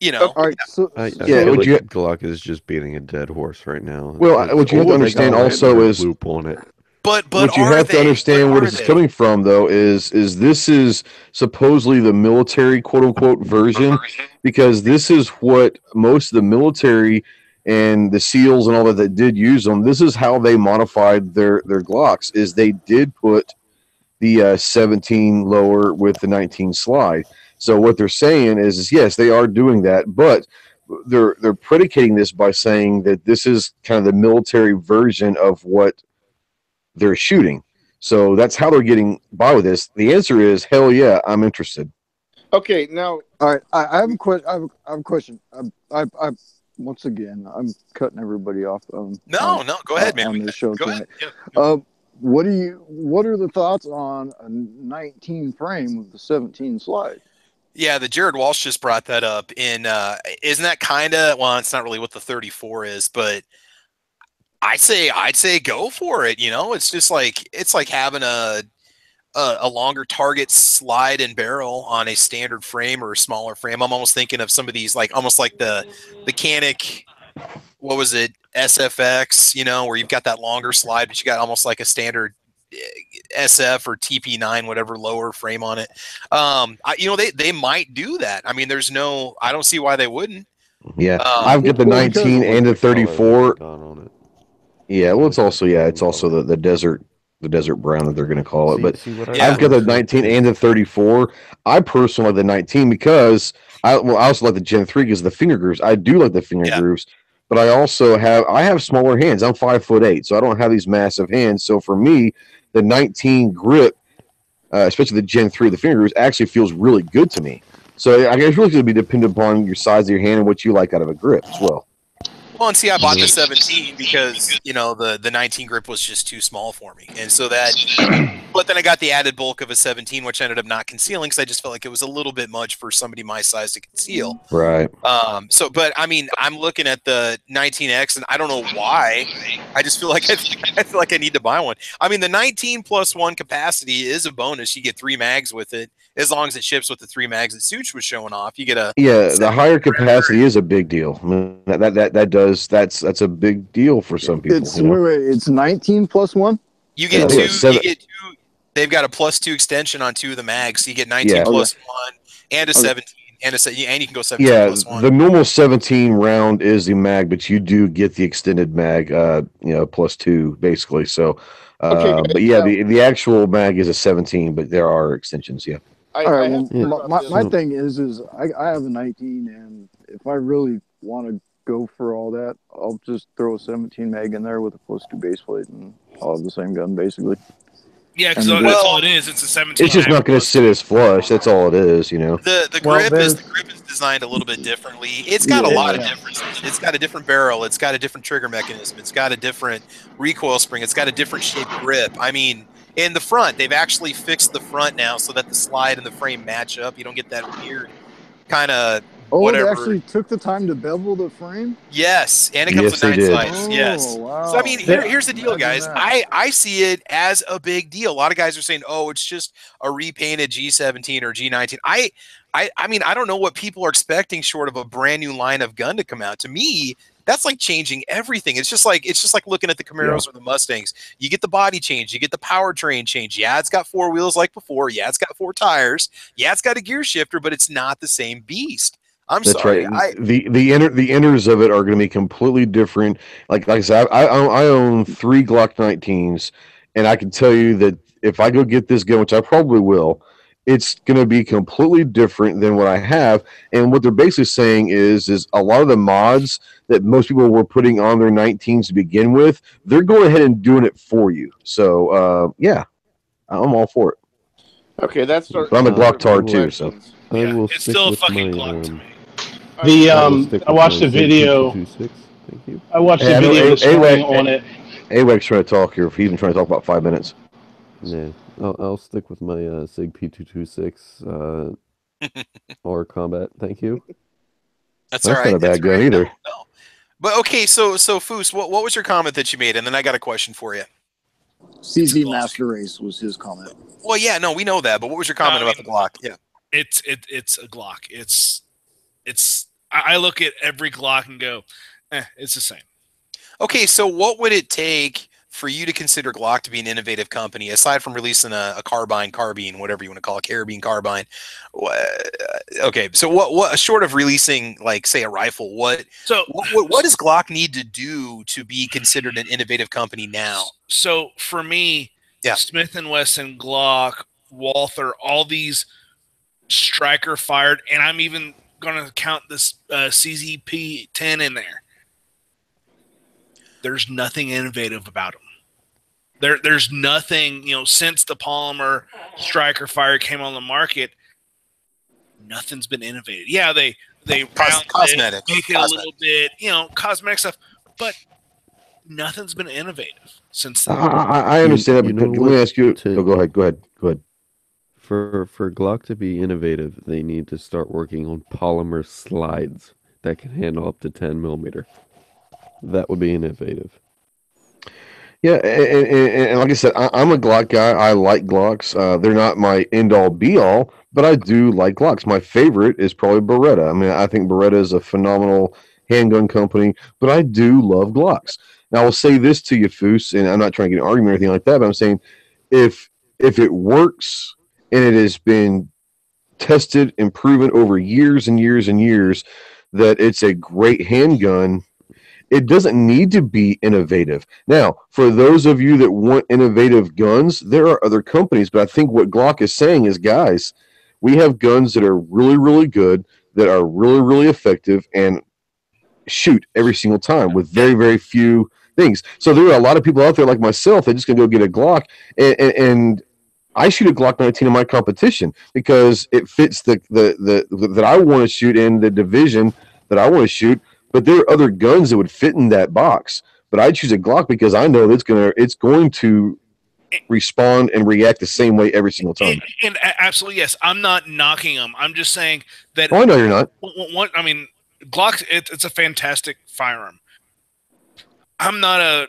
you know. All right, so I feel like Glock is just beating a dead horse right now. Well, what you have to understand also is loop on it. But what you are have to they? But understand where are this is they? coming from, though, is this is supposedly the military quote unquote version, because this is what most of the military and the SEALs and all that did use them. This is how they modified their Glocks. Is they did put the 17 lower with the 19 slide. So what they're saying is yes, they are doing that, but they're predicating this by saying that this is kind of the military version of what they're shooting. So that's how they're getting by with this. The answer is hell yeah, I'm interested. Okay, now All right, I have a question. I have a question. I once again, I'm cutting everybody off. No, go ahead, man. On this show Go ahead. tonight. Yeah. What are the thoughts on a 19 frame with the 17 slide? Yeah, the Jared Walsh just brought that up. In isn't that kind of, well, it's not really what the 34 is, but I'd say go for it. You know, it's just like having a longer target slide and barrel on a standard frame or a smaller frame. I'm almost thinking of some of these, like almost like the Canic, what was it, SFX, you know, where you've got that longer slide, but you got almost like a standard SF or TP9, whatever lower frame on it. They might do that. I mean, I don't see why they wouldn't. Yeah, I've got the Well, because- 19 and the color that they 34. got on it. Yeah, well, it's also It's the desert brown that they're going to call it. But what Yeah. I've got the 19 and the 34. I personally like the 19 because I also like the Gen 3 because of the finger grooves. I do like the finger Yeah. grooves, but I have smaller hands. I'm 5'8", so I don't have these massive hands. So for me, the 19 grip, especially the Gen 3, the finger grooves, actually feels really good to me. So I guess it's really going to be dependent upon your size of your hand and what you like out of a grip as well. Well, and see, I bought the 17 because, you know, the 19 grip was just too small for me. And so that, but then I got the added bulk of a 17, which I ended up not concealing because I just felt like it was a little bit much for somebody my size to conceal. Right. But I mean, I'm looking at the 19X and I don't know why. I just feel like I feel like I need to buy one. I mean, the 19 plus 1 capacity is a bonus. You get 3 mags with it. As long as it ships with the 3 mags that Such was showing off, you get a the higher capacity is a big deal. I mean, that's a big deal for some people. It's it's 19 plus 1. You get Yeah, two. You get 2. They've got a +2 extension on 2 of the mags. So you get 19 plus 1 and a 17 and and you can go 17 plus 1. The normal 17 round is the mag, but you do get the extended mag, +2 basically. So, but yeah, the actual mag is a 17, but there are extensions. Yeah. All right. My thing is I have a 19, and if I really want to go for all that, I'll just throw a 17 mag in there with a +2 base plate, and I'll have the same gun basically. Yeah, because that's all it is. It's a 17. It's just not going to sit as flush. That's all it is, you know. The grip is designed a little bit differently. It's got a lot of differences. It's got a different barrel. It's got a different trigger mechanism. It's got a different recoil spring. It's got a different shaped grip. I mean, in the front, they've actually fixed the front now so that the slide and the frame match up. You don't get that weird kind of whatever. They actually took the time to bevel the frame? Yes, and it comes with 9 slides. Yes. Wow. So, I mean, here's the deal, guys. I see it as a big deal. A lot of guys are saying, oh, it's just a repainted G17 or G19. I mean, I don't know what people are expecting short of a brand new line of gun to come out. To me, that's like changing everything. It's just like looking at the Camaros or the Mustangs. You get the body change, you get the powertrain change. Yeah, it's got 4 wheels like before. Yeah, it's got 4 tires. Yeah, it's got a gear shifter, but it's not the same beast. That's sorry. Right. The inners of it are going to be completely different. Like I said, I own 3 Glock 19s, and I can tell you that if I go get this gun, which I probably will, it's going to be completely different than what I have. And what they're basically saying is a lot of the mods that most people were putting on their 19s to begin with, they're going ahead and doing it for you. So yeah, I'm all for it. Okay, that's. But I'm a Glock tar too, so it's still a fucking Glock to me. I watched a video. Thank you. I watched a video this morning on it. AWAC's trying to talk here. He's been trying to talk about 5 minutes. Yeah, I'll stick with my SIG P226 or combat. Thank you. That's all right. Not a bad gun either. No. But okay, so Foos, what was your comment that you made? And then I got a question for you. CZ Master Race was his comment. Well, yeah, no, we know that. But what was your comment about the Glock? Yeah, it's a Glock. I look at every Glock and go, it's the same. Okay, so what would it take for you to consider Glock to be an innovative company, aside from releasing a carbine, whatever you want to call it, carabine carbine? Okay, so what short of releasing, like, say, a rifle, what does Glock need to do to be considered an innovative company now? So for me, yeah, Smith and Wesson, Glock, Walther, all these striker fired, and I'm even going to count this CZP-10 in there. There's nothing innovative about them. There's nothing, since the polymer striker fire came on the market, nothing's been innovated. Yeah, they round cosmetic, make it a little bit, cosmetic stuff, but nothing's been innovative since then. I understand that, but let me ask you. Go ahead. For Glock to be innovative, they need to start working on polymer slides that can handle up to 10 millimeter. That would be innovative. Yeah, and like I said, I'm a Glock guy. I like Glocks. They're not my end-all, be-all, but I do like Glocks. My favorite is probably Beretta. I mean, I think Beretta is a phenomenal handgun company, but I do love Glocks. Now, I will say this to you, Foose, and I'm not trying to get an argument or anything like that, but I'm saying if it works and it has been tested and proven over years and years and years that it's a great handgun, it doesn't need to be innovative. Now, for those of you that want innovative guns, there are other companies, but I think what Glock is saying is, guys, we have guns that are really, really good, that are really, really effective, and shoot every single time with very, very few things. So there are a lot of people out there like myself that just gonna go get a Glock, and I shoot a Glock 19 in my competition because it fits the that I want to shoot in the division that I want to shoot. But there are other guns that would fit in that box. But I choose a Glock because I know that it's going to respond and react the same way every single time. And absolutely, yes. I'm not knocking them. I'm just saying that. Oh, I know you're not. I mean, Glock, it's a fantastic firearm. I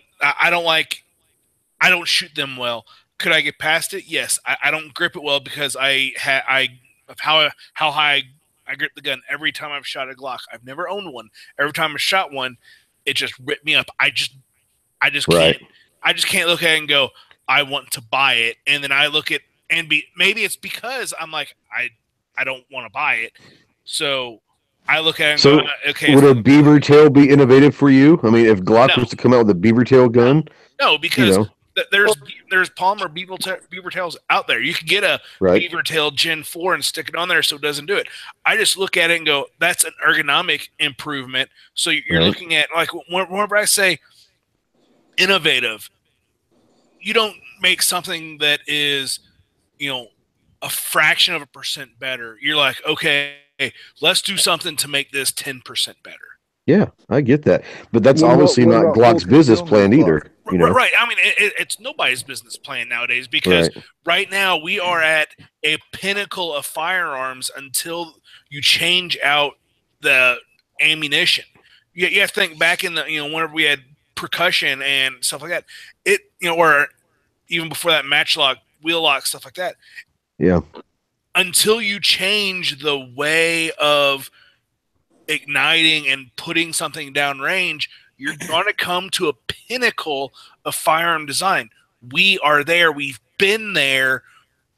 don't shoot them well. Could I get past it? Yes. I don't grip it well because of how high I grip the gun every time I've shot a Glock. I've never owned one. Every time I shot one, it just ripped me up. I just right. can't. I just can't look at it and go, I want to buy it. And then I look at maybe it's because I'm like, I don't want to buy it. So I look at it and go, okay. Would a beaver tail be innovative for you? I mean, if Glock was to come out with a beaver tail gun? No, because there's polymer beaver tails out there. You can get a beaver tail Gen 4 and stick it on there so it doesn't do it. I just look at it and go, that's an ergonomic improvement. So you're looking at, like, whenever I say innovative, you don't make something that is, a fraction of a percent better. You're like, okay, let's do something to make this 10% better. Yeah, I get that. But that's obviously not Glock's business plan either. Right. I mean, it's nobody's business plan nowadays because right now we are at a pinnacle of firearms until you change out the ammunition. You have to think back in the, whenever we had percussion and stuff like that, or even before that, matchlock, wheel lock, stuff like that. Yeah. Until you change the way of igniting and putting something downrange, you're going to come to a pinnacle of firearm design. We are there. We've been there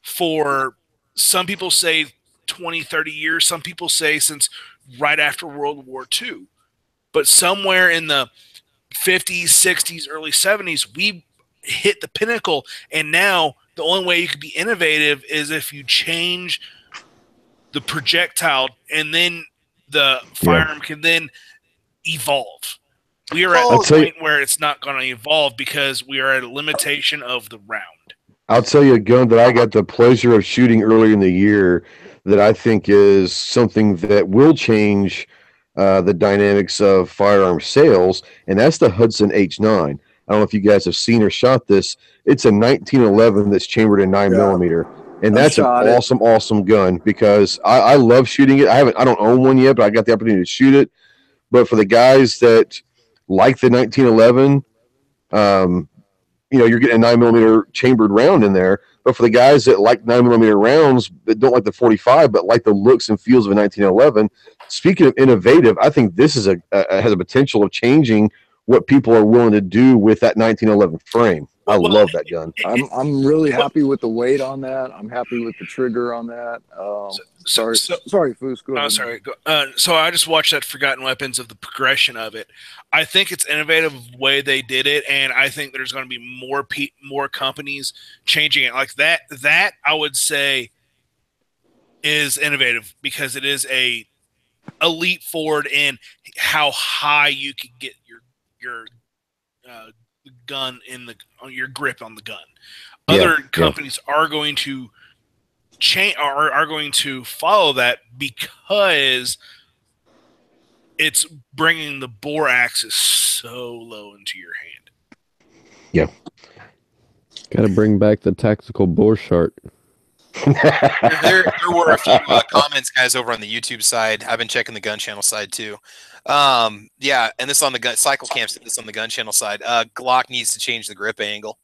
for, some people say 20, 30 years. Some people say since right after World War II. But somewhere in the 50s, 60s, early 70s, we hit the pinnacle. And now the only way you can be innovative is if you change the projectile, and then the firearm can then evolve. We are at a point where it's not going to evolve because we are at a limitation of the round. I'll tell you a gun that I got the pleasure of shooting earlier in the year that I think is something that will change the dynamics of firearm sales, and that's the Hudson H9. I don't know if you guys have seen or shot this. It's a 1911 that's chambered in 9mm. And that's an awesome gun because I love shooting it. I don't own one yet, but I got the opportunity to shoot it. But for the guys that like the 1911, you're getting a 9mm chambered round in there. But for the guys that like 9mm rounds that don't like the 45, but like the looks and feels of a 1911, speaking of innovative, I think this is has a potential of changing what people are willing to do with that 1911 frame. I Well, love that gun. I'm really happy with the weight on that. I'm happy with the trigger on that. Sorry, Foos, go no, ahead. sorry. So I just watched that Forgotten Weapons of the progression of it. I think it's innovative way they did it, and I think there's going to be more companies changing it like that. That I would say is innovative because it is a leap forward in how high you can get your gun in your grip on the gun. Other companies are going to change are going to follow that because it's bringing the bore axis so low into your hand. Yeah. Got to bring back the tactical bore chart. There were a few comments, guys, over on the YouTube side. I've been checking the gun channel side too. Yeah, and this on the gun cycle camps. This on the gun channel side. Glock needs to change the grip angle.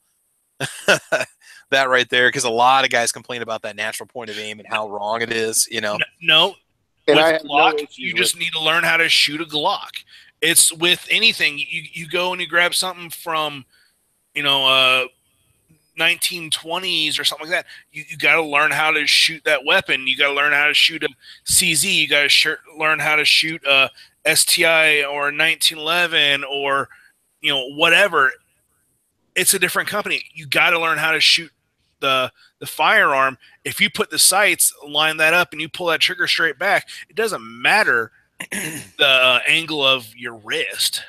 That right there, because a lot of guys complain about that natural point of aim and how wrong it is. You know. No, And with I have Glock, no issues you just need to learn how to shoot a Glock. It's with anything. You go and you grab something from, 1920s or something like that. You got to learn how to shoot that weapon. You got to learn how to shoot a CZ. You got to learn how to shoot a STI or 1911 or whatever. It's a different company. You got to learn how to shoot the firearm. If you put the sights, line that up, and you pull that trigger straight back, it doesn't matter the angle of your wrist.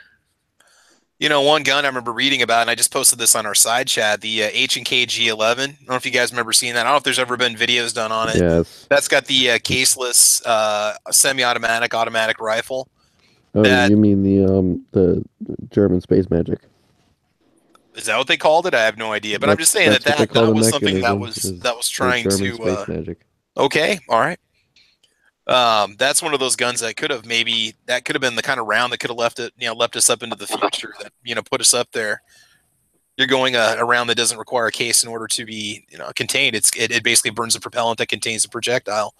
One gun I remember reading about, and I just posted this on our side chat, the H&K G11. I don't know if you guys remember seeing that. I don't know if there's ever been videos done on it. Yes. That's got the caseless semi-automatic automatic rifle. Oh, you mean the German space magic? Is that what they called it? I have no idea. But I'm just saying that was something that was trying German to space magic. Okay, all right. That's one of those guns that could have been the kind of round that could have left us up into the future, that put us up there. You're going a round that doesn't require a case in order to be contained. It basically burns a propellant that contains the projectile.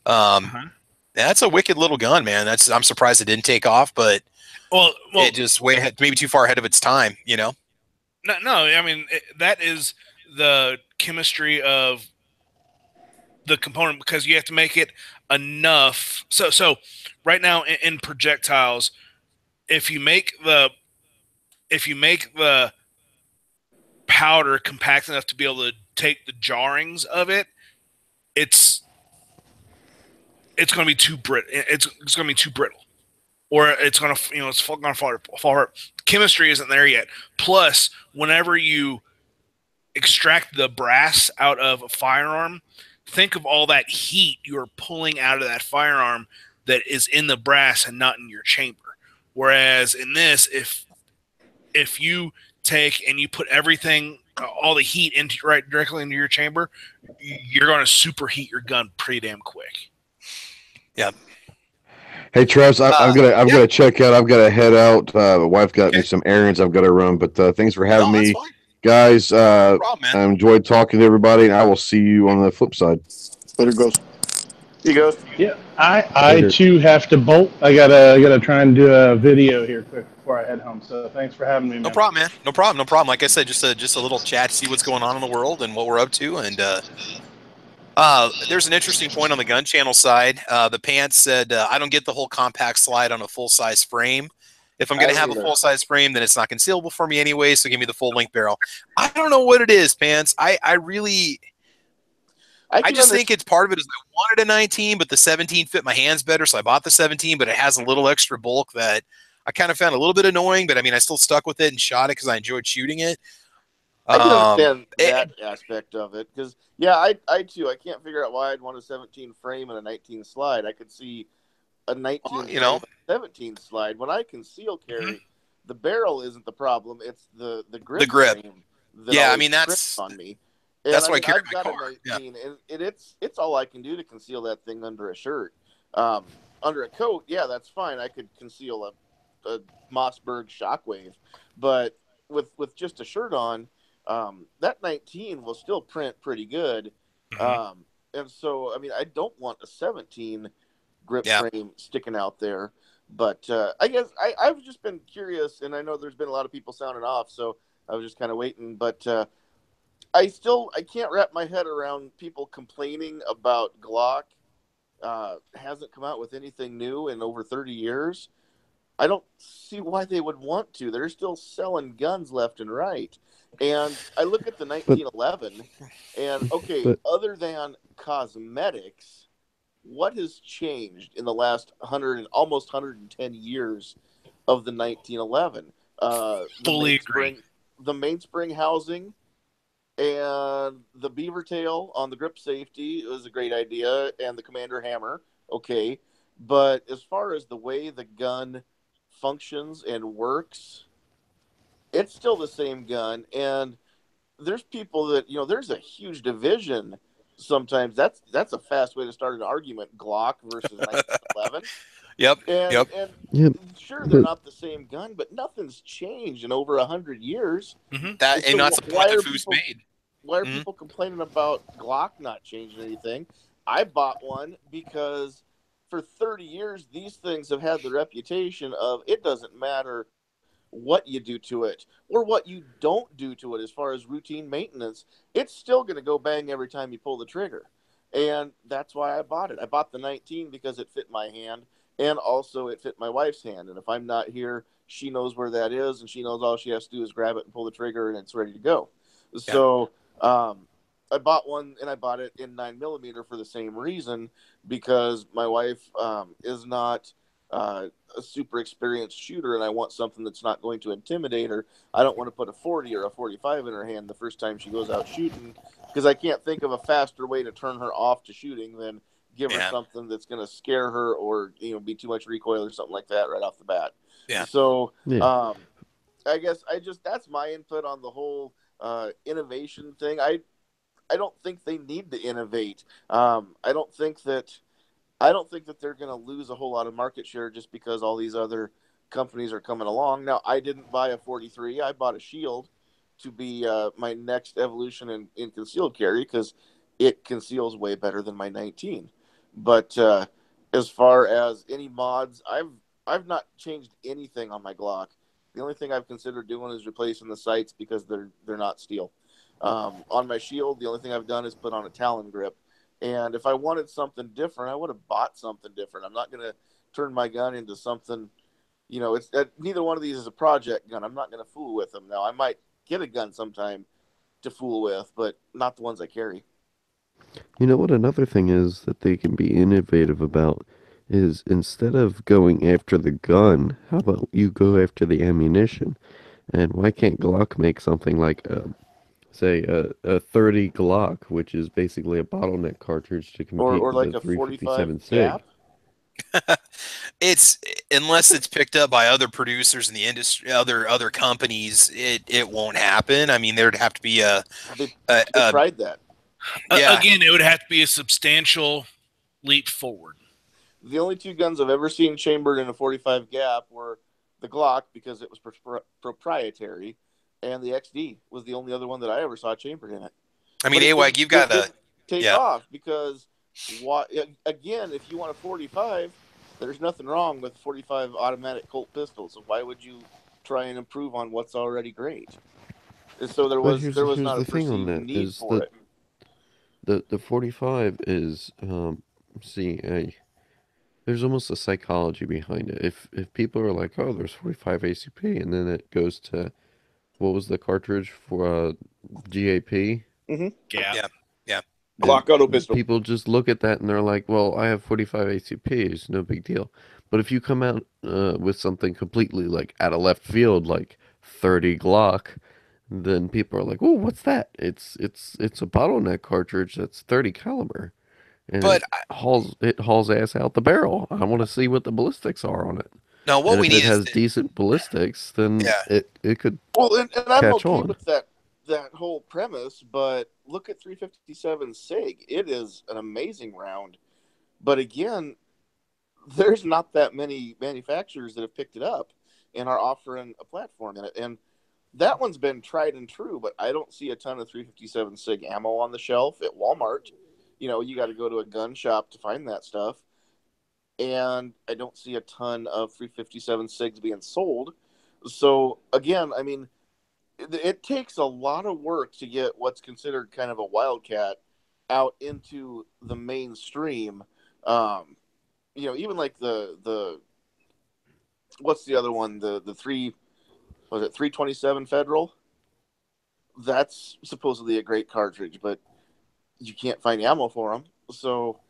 That's a wicked little gun, man. I'm surprised it didn't take off, but it just way ahead, maybe too far ahead of its time. No. I mean that is the chemistry of the component, because you have to make it enough. So right now in projectiles, if you make the powder compact enough to be able to take the jarrings of it, it's going to be too brittle. It's going to be too brittle, or it's going to it's going to fall apart. Chemistry isn't there yet. Plus, whenever you extract the brass out of a firearm, think of all that heat you're pulling out of that firearm that is in the brass and not in your chamber. Whereas in this, if you take and you put everything, all the heat directly into your chamber, you're going to superheat your gun pretty damn quick. Yeah. Hey Travis, I'm gonna check out. I've got to head out. My wife got me some errands I've got to run. But thanks for having me, guys. No problem, I enjoyed talking to everybody, and I will see you on the flip side. Later, Ghost. He goes. Yeah, I too have to bolt. I gotta try and do a video here quick before I head home. So thanks for having me, man. No problem, man. No problem. Like I said, just a little chat to see what's going on in the world and what we're up to. And there's an interesting point on the gun channel side. The Pants said, I don't get the whole compact slide on a full-size frame. If I'm going to have a full-size frame, then it's not concealable for me anyway, so give me the full-length barrel. I don't know what it is, Pants. I just think it's part of it is I wanted a 19, but the 17 fit my hands better, so I bought the 17, but it has a little extra bulk that I kind of found a little bit annoying, but I mean, I still stuck with it and shot it because I enjoyed shooting it. I can understand that aspect of it because, I too, I can't figure out why I'd want a 17 frame and a 19 slide. I could see a 19 frame and a 17 slide. When I conceal carry, the barrel isn't the problem; it's the grip. The grip. Frame I mean that's on me. And that's why I carry I've my got car. a 19, and it's all I can do to conceal that thing under a shirt. Under a coat, that's fine. I could conceal a Mossberg Shockwave, but with just a shirt on. That 19 will still print pretty good. And so, I mean, I don't want a 17 grip frame sticking out there. But I guess I've just been curious, and I know there's been a lot of people sounding off, so I was just kind of waiting. But I can't wrap my head around people complaining about Glock hasn't come out with anything new in over 30 years. I don't see why they would want to. They're still selling guns left and right. And I look at the But 1911, and okay, but other than cosmetics, what has changed in the last 100 and almost 110 years of the 1911? The Fully agree. mainspring housing and the beaver tail on the grip safety was a great idea, and the commander hammer, okay. But as far as the way the gun functions and works, it's still the same gun. And there's people that, there's a huge division sometimes. That's a fast way to start an argument, Glock versus 1911. Yep. and Yep. and yeah, sure, they're but not the same gun, but nothing's changed in over 100 years. Hmm. That And and so that's the point that Foos made. why are Mhm. people complaining about Glock not changing anything? I bought one because for 30 years these things have had the reputation of it doesn't matter what you do to it or what you don't do to it as far as routine maintenance, it's still going to go bang every time you pull the trigger. And that's why I bought it. I bought the 19 because it fit my hand, and also it fit my wife's hand. And if I'm not here, she knows where that is, and she knows all she has to do is grab it and pull the trigger, and it's ready to go. Yeah. So I bought one, and I bought it in 9mm for the same reason, because my wife is not a super experienced shooter, and I want something that's not going to intimidate her. I don't want to put a 40 or a 45 in her hand the first time she goes out shooting, because I can't think of a faster way to turn her off to shooting than give her Yeah. something that's going to scare her, or be too much recoil or something like that right off the bat. Yeah. So yeah. I guess that's my input on the whole innovation thing. I don't think they need to innovate. I don't think that they're going to lose a whole lot of market share just because all these other companies are coming along. Now, I didn't buy a 43. I bought a Shield to be my next evolution in concealed carry, because it conceals way better than my 19. But as far as any mods, I've not changed anything on my Glock. The only thing I've considered doing is replacing the sights because they're not steel. On my Shield, the only thing I've done is put on a Talon grip. And if I wanted something different, I would have bought something different. I'm not going to turn my gun into something, it's neither one of these is a project gun. I'm not going to fool with them. Now, I might get a gun sometime to fool with, but not the ones I carry. You know what? Another thing is that they can be innovative about is instead of going after the gun, how about you go after the ammunition? And why can't Glock make something like, say, a 30 Glock, which is basically a bottleneck cartridge to compete Or with like a a 45 357 SIG? gap. It's unless it's picked up by other producers in the industry, other companies, it won't happen. I mean, there'd have to be They a, they a tried that. yeah. Again, it would have to be a substantial leap forward. The only two guns I've ever seen chambered in a 45 gap were the Glock, because it was proprietary, and the XD was the only other one that I ever saw chambered in it. I mean, But AWAG, you've got it a didn't take yeah. off because again, if you want a 45, there's nothing wrong with 45 automatic Colt pistols. So why would you try and improve on what's already great? And so But there was here's not a the thing on perceived that need is for that it. the 45 is see there's almost a psychology behind it. If people are like, oh, there's 45 ACP, and then it goes to what was the cartridge for GAP, Mm-hmm. Gap. Yeah. Yeah. and Glock auto pistol. people just look at that and they're like, well, I have 45 ACP, it's no big deal. But if you come out with something completely like out of left field, like 30 Glock, then people are like, oh, what's that? It's a bottleneck cartridge that's 30 caliber, and But it hauls ass out the barrel. I want to see what the ballistics are on it. no, what And we if it need is has decent ballistics, then yeah. it could Well, and I'm catch okay on. with that whole premise, but look at 357 SIG. It is an amazing round. But again, there's not that many manufacturers that have picked it up and are offering a platform in it. And that one's been tried and true, but I don't see a ton of 357 SIG ammo on the shelf at Walmart. You got to go to a gun shop to find that stuff. and I don't see a ton of 357 SIGs being sold. So again, I mean, it takes a lot of work to get what's considered kind of a wildcat out into the mainstream. Even like the what's the other one? The three was it 327 Federal? That's supposedly a great cartridge, but you can't find ammo for them. So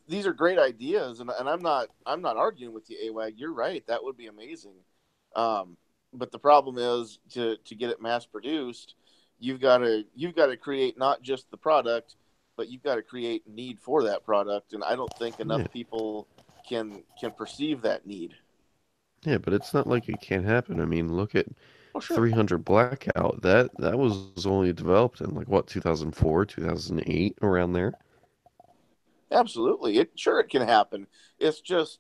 these are great ideas, and I'm not arguing with you, AWAG. You're right. That would be amazing. But the problem is to get it mass produced, you've got to create not just the product, but you've got to create need for that product. And I don't think enough people can perceive that need. Yeah, but it's not like it can't happen. I mean, look at Sure. 300 Blackout. That was only developed in like what, 2004, 2008, around there. Absolutely. It can happen. It's just,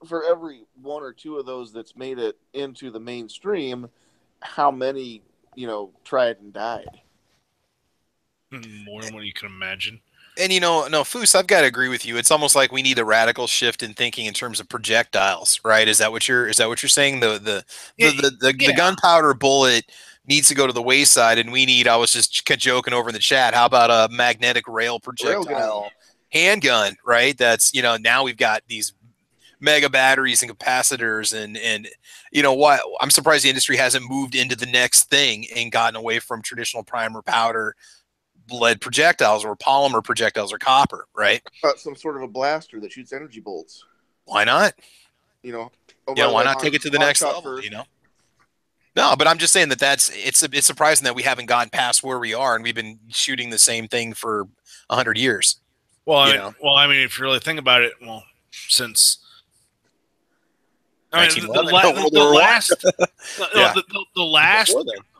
for every one or two of those that's made it into the mainstream, how many, tried and died? More than what you can imagine. And no, Foos, I've got to agree with you. It's almost like we need a radical shift in thinking in terms of projectiles, right? Is that what you're saying? The gunpowder bullet needs to go to the wayside, and we need. I was just joking over in the chat. How about a magnetic rail projectile handgun, right? That's now we've got these mega batteries and capacitors, and what? I'm surprised the industry hasn't moved into the next thing and gotten away from traditional primer powder lead projectiles or polymer projectiles or copper, right? Some sort of a blaster that shoots energy bolts. Why not? Why not take it to the next level? First. No, but I'm just saying it's surprising that we haven't gotten past where we are, and we've been shooting the same thing for 100 years. Well, I mean, if you really think about it, since the last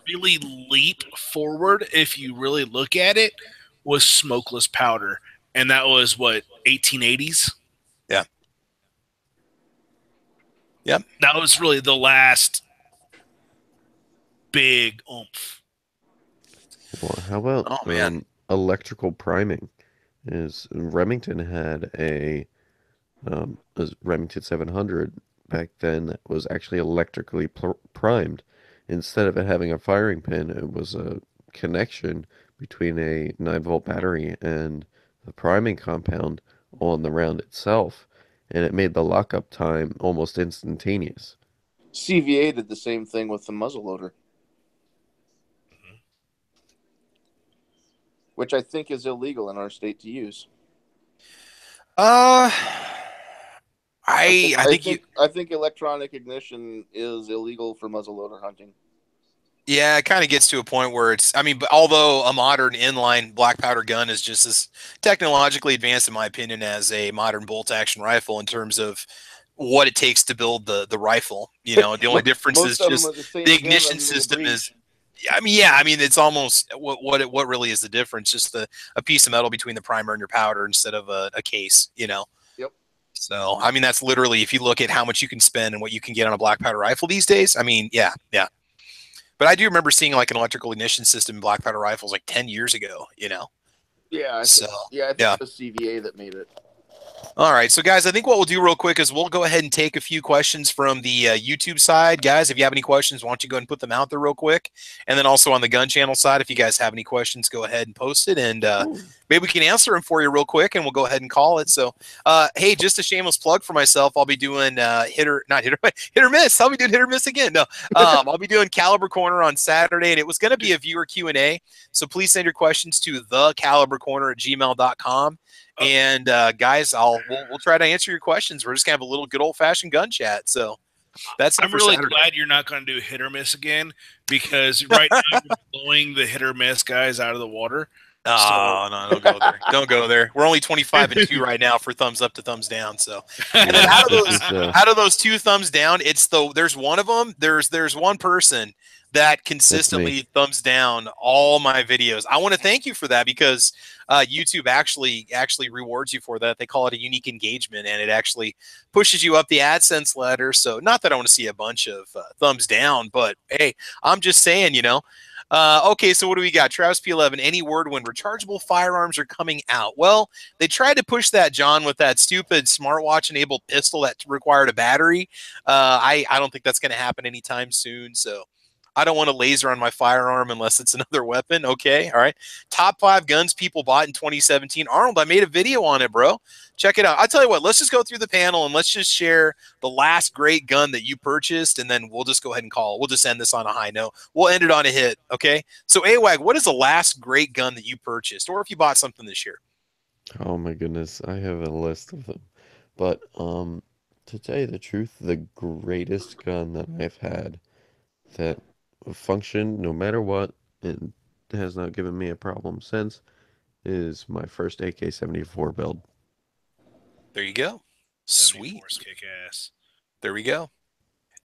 really leap forward, if you really look at it, was smokeless powder, and that was what, 1880s. Yeah. Yep. That was really the last big oomph. Well, how about electrical priming? Remington had a Remington 700 back then that was actually electrically primed. Instead of it having a firing pin, it was a connection between a 9-volt battery and the priming compound on the round itself, and it made the lockup time almost instantaneous. CVIII did the same thing with the muzzleloader, which I think is illegal in our state to use. I think electronic ignition is illegal for muzzleloader hunting. Yeah, it kind of gets to a point where but although a modern inline black powder gun is just as technologically advanced, in my opinion, as a modern bolt action rifle in terms of what it takes to build the rifle. The only difference is just the ignition system is. It's almost what really is the difference? Just a piece of metal between the primer and your powder instead of a case. Yep. So that's literally, if you look at how much you can spend and what you can get on a black powder rifle these days. Yeah. But I do remember seeing like an electrical ignition system in black powder rifles like 10 years ago. Yeah. I think it was CVA that made it. All right, so guys, I think what we'll do real quick is we'll go ahead and take a few questions from the YouTube side. Guys, if you have any questions, why don't you go ahead and put them out there real quick? And then also on the gun channel side, if you guys have any questions, go ahead and post it, and maybe we can answer them for you real quick, and we'll go ahead and call it. So, hey, just a shameless plug for myself. I'll be doing hit or miss. I'll be doing hit or miss again. No, I'll be doing Caliber Corner on Saturday, and it was going to be a viewer Q&A. So please send your questions to thecalibercorner@gmail.com. And guys, we'll try to answer your questions. We're just gonna have a little good old fashioned gun chat. So I'm really glad you're not going to do hit or miss again, because right now you're blowing the hit or miss guys out of the water. Oh, no, don't go there. Don't go there. We're only 25-2 right now for thumbs up to thumbs down. So, and then out of those two thumbs down, there's one of them. There's one person that consistently thumbs down all my videos. I want to thank you for that, because YouTube actually rewards you for that. They call it a unique engagement, and it actually pushes you up the AdSense ladder. So not that I want to see a bunch of thumbs down, but hey, I'm just saying, Okay, so what do we got? Travis P11, any word when rechargeable firearms are coming out? Well, they tried to push that, John, with that stupid smartwatch-enabled pistol that required a battery. I don't think that's going to happen anytime soon, so I don't want a laser on my firearm unless it's another weapon. Okay, all right. Top 5 guns people bought in 2017. Arnold, I made a video on it, bro. Check it out. I'll tell you what, let's just go through the panel and let's just share the last great gun that you purchased, and then we'll just go ahead and call it. We'll just end this on a high note. We'll end it on a hit, okay? So, AWAG, what is the last great gun that you purchased, or if you bought something this year? Oh my goodness, I have a list of them. But to tell you the truth, the greatest gun that I've had that functioned no matter what and has not given me a problem since is my first AK-74 build. There you go. Sweet. 74's kick ass. There we go.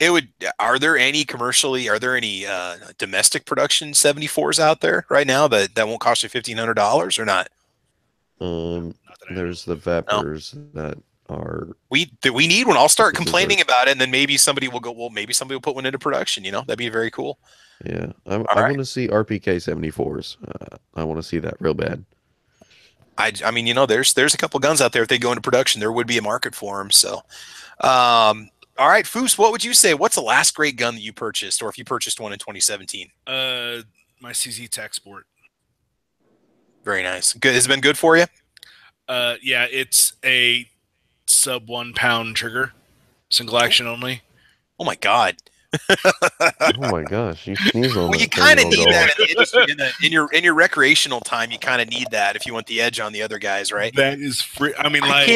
It would. Are there any commercially? Are there any domestic production 74s out there right now that won't cost you $1,500 or not? Not that I know. There's the Vapors that are We need one. I'll start This is complaining like- about it, and then maybe somebody will go. Well, maybe somebody will put one into production. You know, that'd be very cool. yeah. I right. want to see RPK 74s. I want to see that real bad. I mean, you know, there's a couple guns out there. If they go into production, there would be a market for them. So, all right, Foos, what would you say? What's the last great gun that you purchased, or if you purchased one in 2017? My CZ Tech Sport. Very nice. Good. Has it been good for you? Yeah, it's a sub 1 pound trigger, single action only. Oh my God. Oh my gosh, you sneeze on Well, you that kind of thing, need it'll that go. in the industry, in your recreational time. You kind of need that if you want the edge on the other guys, right? That is free. I mean, I like,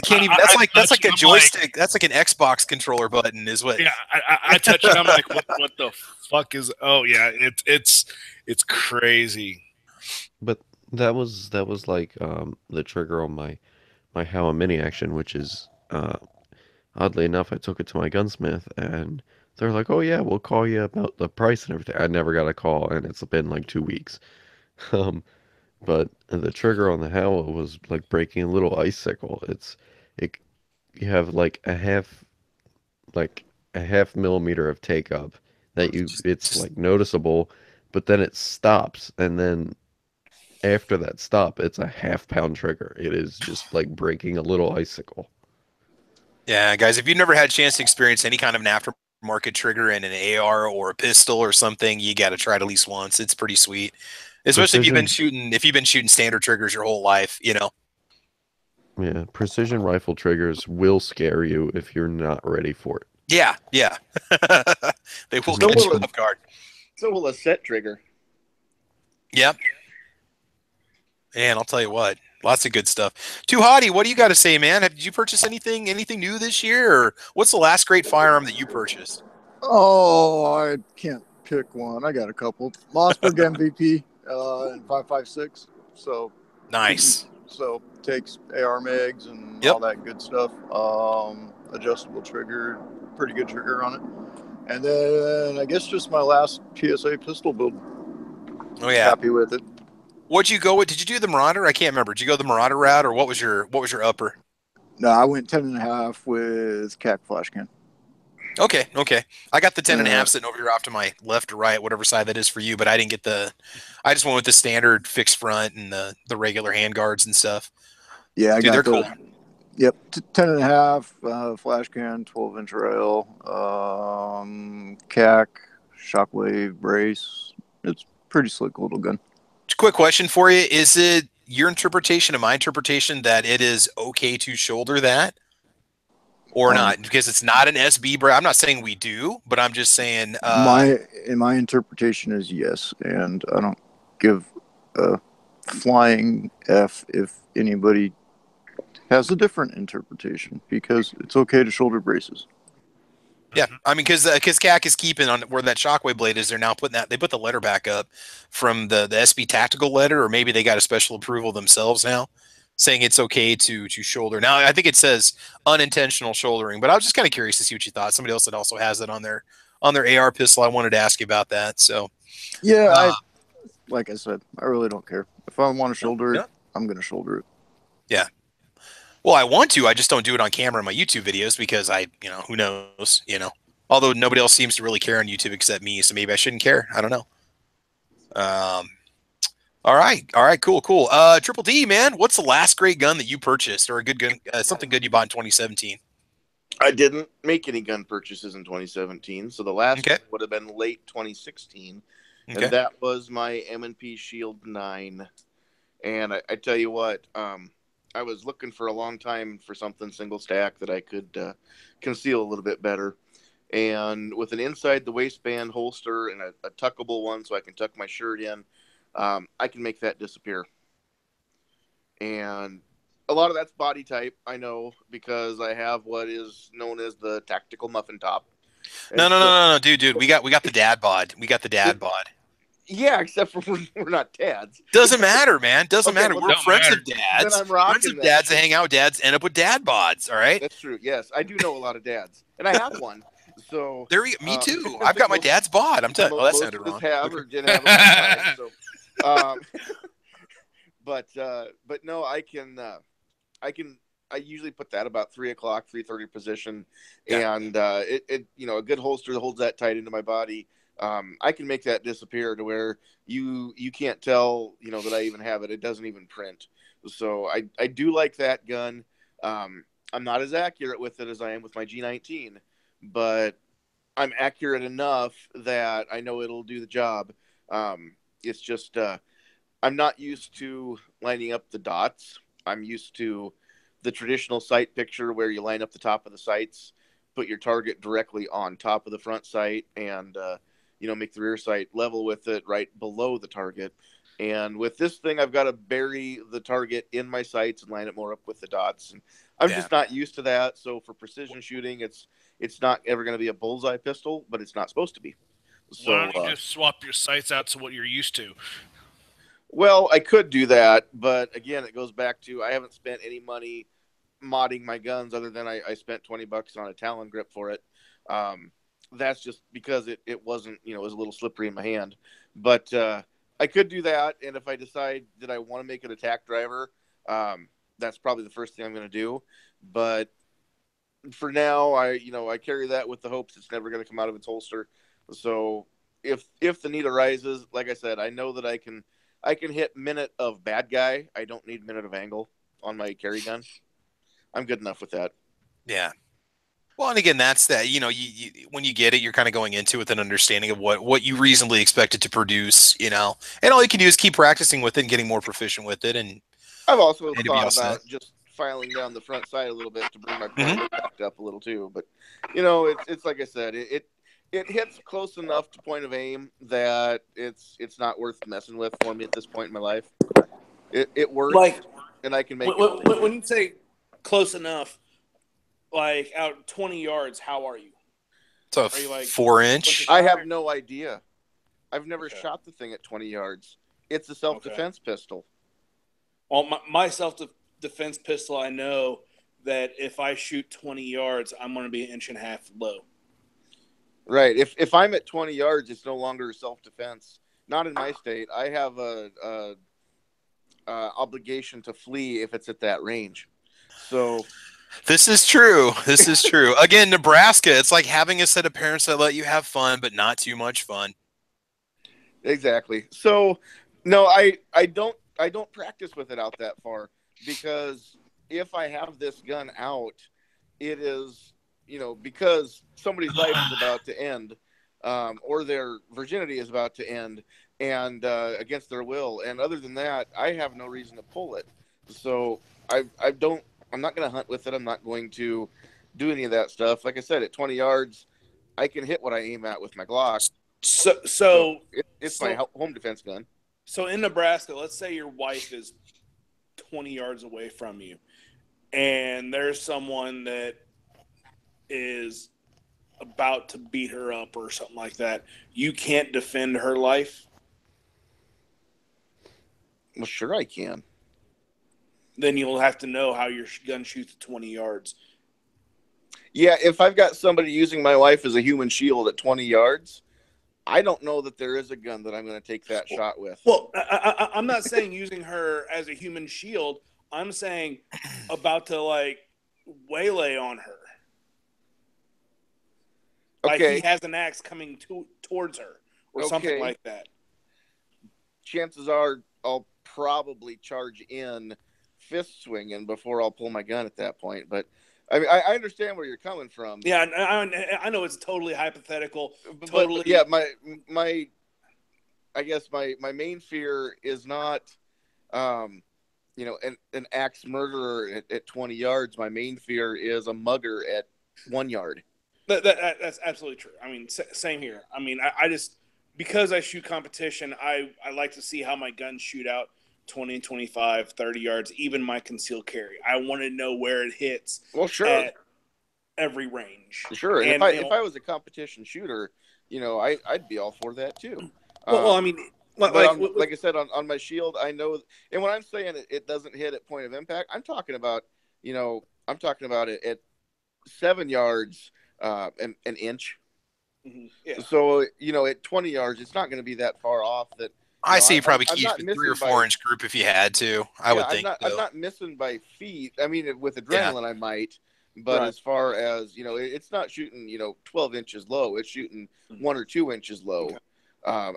can't even. That's like a joystick. That's like an Xbox controller button, is what? yeah, I touch it. I'm like, what the fuck is? Oh yeah, it's crazy. But that was like the trigger on my Howa Mini Action, which is oddly enough, I took it to my gunsmith and they're like, "Oh yeah, we'll call you about the price and everything." I never got a call, and it's been like 2 weeks. But the trigger on the Howa was like breaking a little icicle. It you have like a half millimeter of take up that it's like noticeable, but then it stops, and then after that stop, it's a half-pound trigger. It is just like breaking a little icicle. Yeah, guys, if you've never had a chance to experience any kind of an aftermarket trigger in an AR or a pistol or something, you got to try it at least once. It's pretty sweet, especially if you've been shooting standard triggers your whole life. You know. Yeah, precision rifle triggers will scare you if you're not ready for it. Yeah, yeah. They will So catch will you it. off guard. So will a set trigger. Yep. And I'll tell you what, lots of good stuff. Too Hottie, what do you got to say, man? Did you purchase anything new this year, or what's the last great firearm that you purchased? Oh, I can't pick one. I got a couple. Mossberg MVP and 5.56. So Nice. So takes AR mags and Yep. all that good stuff. Adjustable trigger, pretty good trigger on it. And then I guess just my last PSA pistol build. Oh yeah. Happy with it. What'd you go with? Did you do the Marauder? I can't remember. Did you go the Marauder route, or what was your upper? No, I went 10.5 with CAC flash can. Okay. I got the 10.5 sitting over here off to my left or right, whatever side that is for you. But I didn't get I just went with the standard fixed front and the regular hand guards and stuff. Yeah, I Dude, they're got cool. Yep, 10.5 flash can, 12-inch rail, CAC, shockwave brace. It's pretty slick little gun. Quick question for you: is it your interpretation and my interpretation that it is okay to shoulder that, or not? Because it's not an SB brand. I'm not saying we do, but I'm just saying. My interpretation is yes, and I don't give a flying F if anybody has a different interpretation, because it's okay to shoulder braces. Yeah, I mean, because CAC is keeping on where that shockwave blade is. They're now putting that. They put the letter back up from the SB tactical letter, or maybe they got a special approval themselves now, saying it's okay to shoulder. Now I think it says unintentional shouldering, but I was just kind of curious to see what you thought. Somebody else that also has it on their AR pistol. I wanted to ask you about that. So yeah, like I said, I really don't care. If I want to shoulder it, I'm going to shoulder it. Yeah. Well, I want to. I just don't do it on camera in my YouTube videos because who knows, Although nobody else seems to really care on YouTube except me, so maybe I shouldn't care. I don't know. All right, cool. Triple D, man, what's the last great gun that you purchased, or a good gun, something good you bought in 2017? I didn't make any gun purchases in 2017, so the last Okay. one would have been late 2016, Okay. and that was my M&P Shield 9. And I tell you what, I was looking for a long time for something single stack that I could conceal a little bit better. And with an inside the waistband holster and a tuckable one so I can tuck my shirt in, I can make that disappear. And a lot of that's body type, I know, because I have what is known as the tactical muffin top. No, dude. We got the dad bod. We got the dad bod. Yeah, except for we're not dads. Doesn't matter, man. Doesn't Okay, matter. well, We're don't friends matter. of dads. Then I'm rocking Friends of that dads that shit. hang out with dads end up with dad bods. All right. That's true. Yes, I do know a lot of dads, and I have one. So Me too. I've got my dad's bod. I'm telling you. Oh, that most sounded of us wrong. have or Okay. did have at one time. So, but no, I usually put that about 3:00, 3:30 position, Yeah. and it a good holster that holds that tight into my body. I can make that disappear to where you can't tell that I even have it. It doesn't even print. So I do like that gun. I'm not as accurate with it as I am with my G19, but I'm accurate enough that I know it'll do the job. It's just I'm not used to lining up the dots. I'm used to the traditional sight picture where you line up the top of the sights, put your target directly on top of the front sight, and make the rear sight level with it right below the target. And with this thing, I've got to bury the target in my sights and line it more up with the dots. And I'm just not used to that. So for precision shooting, it's not ever going to be a bullseye pistol, but it's not supposed to be. So why don't you just swap your sights out to what you're used to? well, I could do that, but again, it goes back to I haven't spent any money modding my guns other than I spent $20 on a Talon grip for it. That's just because it wasn't, it was a little slippery in my hand. But I could do that, and if I decide that I want to make it a tack driver, that's probably the first thing I'm going to do. But for now, I carry that with the hopes it's never going to come out of its holster. So if the need arises, like I said, I know that I can hit minute of bad guy. I don't need minute of angle on my carry gun. I'm good enough with that. Yeah. Well, and again, that's that. You when you get it, you're kind of going into it with an understanding of what you reasonably expect it to produce. And all you can do is keep practicing with it and getting more proficient with it. And I've also to be thought all set. about just filing down the front sight a little bit to bring my point of impact up a little too. But it's like I said, it hits close enough to point of aim that it's not worth messing with for me at this point in my life. It works, and I can make it. When you say close enough, like out 20 yards, how are you? So Are you like 4-inch? I have no idea. I've never shot the thing at 20 yards. It's a self-defense pistol. Well, my self-defense pistol, I know that if I shoot 20 yards, I'm going to be 1.5 inches low. Right. If I'm at 20 yards, it's no longer self-defense. Not in my state. I have a obligation to flee if it's at that range. So This is true. Again, Nebraska, it's like having a set of parents that let you have fun, but not too much fun. exactly. So no, I don't practice with it out that far, because if I have this gun out, it is, because somebody's life is about to end, or their virginity is about to end, and against their will. And other than that, I have no reason to pull it. So I'm not going to hunt with it. I'm not going to do any of that stuff. Like I said, at 20 yards, I can hit what I aim at with my Glock. So it's my home defense gun. So in Nebraska, let's say your wife is 20 yards away from you, and there's someone that is about to beat her up or something like that. You can't defend her life? Well, sure I can. Then you'll have to know how your gun shoots at 20 yards. Yeah, if I've got somebody using my wife as a human shield at 20 yards, I don't know that there is a gun that I'm going to take that shot with. Well, I'm not saying using her as a human shield. I'm saying about to, waylay on her. Okay. Like he has an axe coming towards her or something like that. chances are I'll probably charge in fist swinging before I'll pull my gun at that point. But I mean, I understand where you're coming from. Yeah, I know it's totally hypothetical. But yeah, my I guess my main fear is not, you know, an axe murderer at 20 yards. My main fear is a mugger at 1 yard. That's absolutely true. I mean, same here. I mean, I just, because I shoot competition, I like to see how my guns shoot out 20, 25, 30 yards, even my concealed carry. I want to know where it hits. Well, sure. At every range. Sure. And if I was a competition shooter, you know, I'd be all for that too. Well, I mean, like I said, on my shield, I know, and when I'm saying it doesn't hit at point of impact, I'm talking about, you know, it at 7 yards, an inch. Mm-hmm. Yeah. So, you know, at 20 yards, it's not going to be that far off. That I see you probably keep a 3 or 4 inch group if you had to. I would think. I'm not missing by feet. I mean, with adrenaline, I might. But as far as, you know, it's not shooting, you know, 12 inches low. It's shooting 1 or 2 inches low. Okay.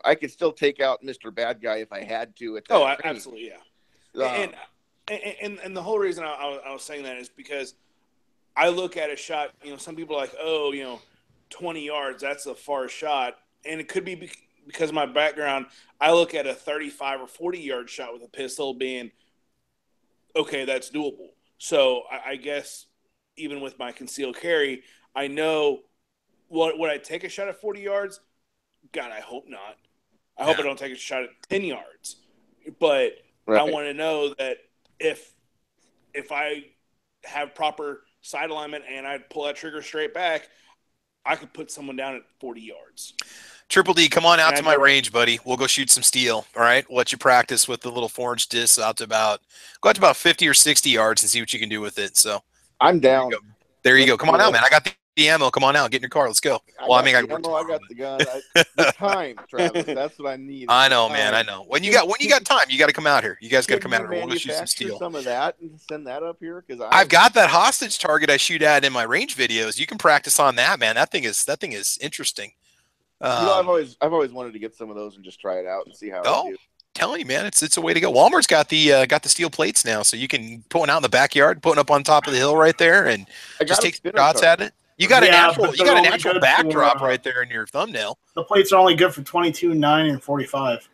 I could still take out Mr. Bad Guy if I had to. At that range. Absolutely, yeah. And the whole reason I was saying that is because I look at a shot. You know, some people are like, oh, you know, 20 yards, that's a far shot, and it could be because of my background. I look at a 35 or 40 yard shot with a pistol being okay. That's doable. So I guess even with my concealed carry, I know would I take a shot at 40 yards? God, I hope not. I hope I don't take a shot at 10 yards. But I want to know that if I have proper sight alignment and I pull that trigger straight back, I could put someone down at 40 yards. Triple D, come on out to my range, buddy. We'll go shoot some steel. All right. We'll let you practice with the little 4-inch discs go out to about 50 or 60 yards and see what you can do with it. So I'm down. There you go. Come on out, man. I got the ammo. Come on out. Get in your car. Let's go. I got the gun. The time, Travis. That's what I need. I know, man. I know. When you got time, you got to come out here. You guys got to come out here. We'll go shoot some steel. Some of that and send that up here because I've got that hostage target I shoot at in my range videos. You can practice on that, man. That thing is interesting. You know, I've always wanted to get some of those and just try it out and see how. I do. Telling you, man, it's a way to go. Walmart's got the steel plates now, so you can put one out in the backyard, putting up on top of the hill right there, and just take shots at it. You got a natural backdrop right there in your thumbnail. The plates are only good for 22, 9, and 45.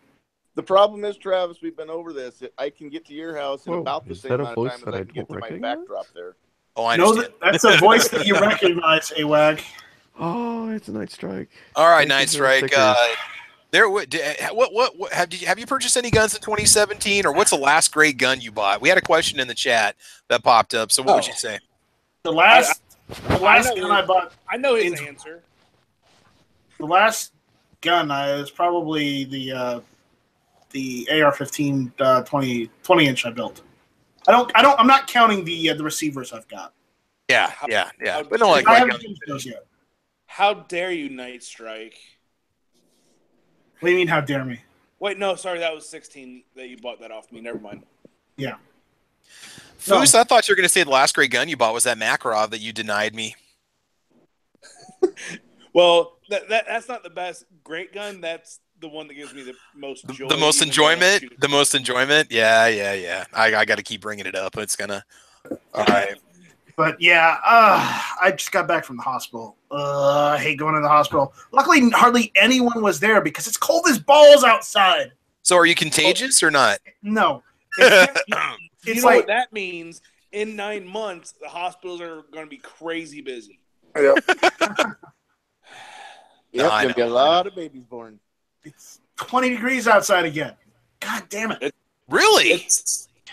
The problem is, Travis, we've been over this. I can get to your house in about the same amount of time as I can get to my backdrop there. Oh, I understand. No, that's a voice that you recognize, AWAG. Oh, it's a Night Strike. All right, Night Strike. What have you purchased any guns in 2017, or what's the last great gun you bought? We had a question in the chat that popped up. So what would you say? The last gun I bought. I know his answer. The last gun is probably the AR-15 20 inch I built. I'm not counting the receivers I've got. Yeah. But no, I haven't used those yet. How dare you, Night Strike? What do you mean, how dare me? Wait, no, sorry, that was 16 that you bought that off me. Never mind. Yeah. Foos, I thought you were going to say the last great gun you bought was that Makarov that you denied me. Well, that's not the best great gun. That's the one that gives me the most joy. The most enjoyment? The most enjoyment? Yeah. I got to keep bringing it up. It's going to... All right. But yeah, I just got back from the hospital. I hate going to the hospital. Luckily, hardly anyone was there because it's cold as balls outside. So are you contagious or not? No. You know what that means? In 9 months, the hospitals are going to be crazy busy. Yep. There's going to be a lot of babies born. It's 20 degrees outside again. God damn it. Really?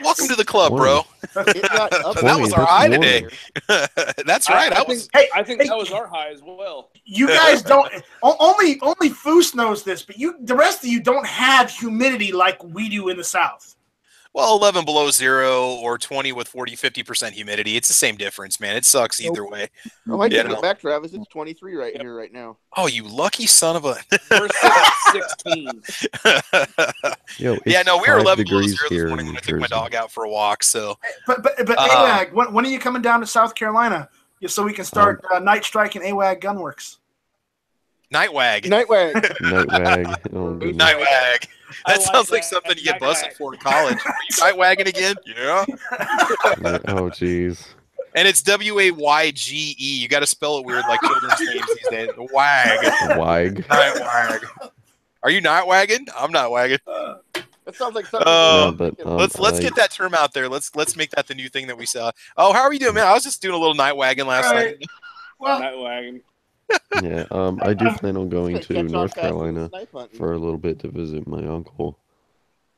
Welcome to the club, bro. That was our high today. That's right. I think that was our high as well. You guys don't. Only Foos knows this, but the rest of you don't have humidity like we do in the South. Well, 11 below zero or 20 with 50% humidity. It's the same difference, man. It sucks either way. Oh, I take it back, Travis. It's 23 here right now. Oh, you lucky son of a... We're 16. Yo, yeah, no, we were 11 below zero this morning when I took my dog out for a walk. So, But AWAG, when are you coming down to South Carolina so we can start Night Strike and AWAG Gunworks? Nightwag. Nightwag. Nightwag. Oh, goodness. Nightwag. I That like sounds like that. something you get busted Nightwag. for in college. Are you nightwagging again? Yeah. Yeah, oh, jeez. And it's WAYGE. You got to spell it weird like children's names these days. Wag. Wag. Nightwag. Are you not wagging? I'm not wagging. That sounds like something. No, but Let's get that term out there. Let's make that the new thing that we saw. Oh, how are you doing, man? I was just doing a little night wagging last Right. night. Well, Nightwagon. Yeah, I do plan on going Catch to on North fast and Carolina snipe hunting. for a little bit to visit my uncle.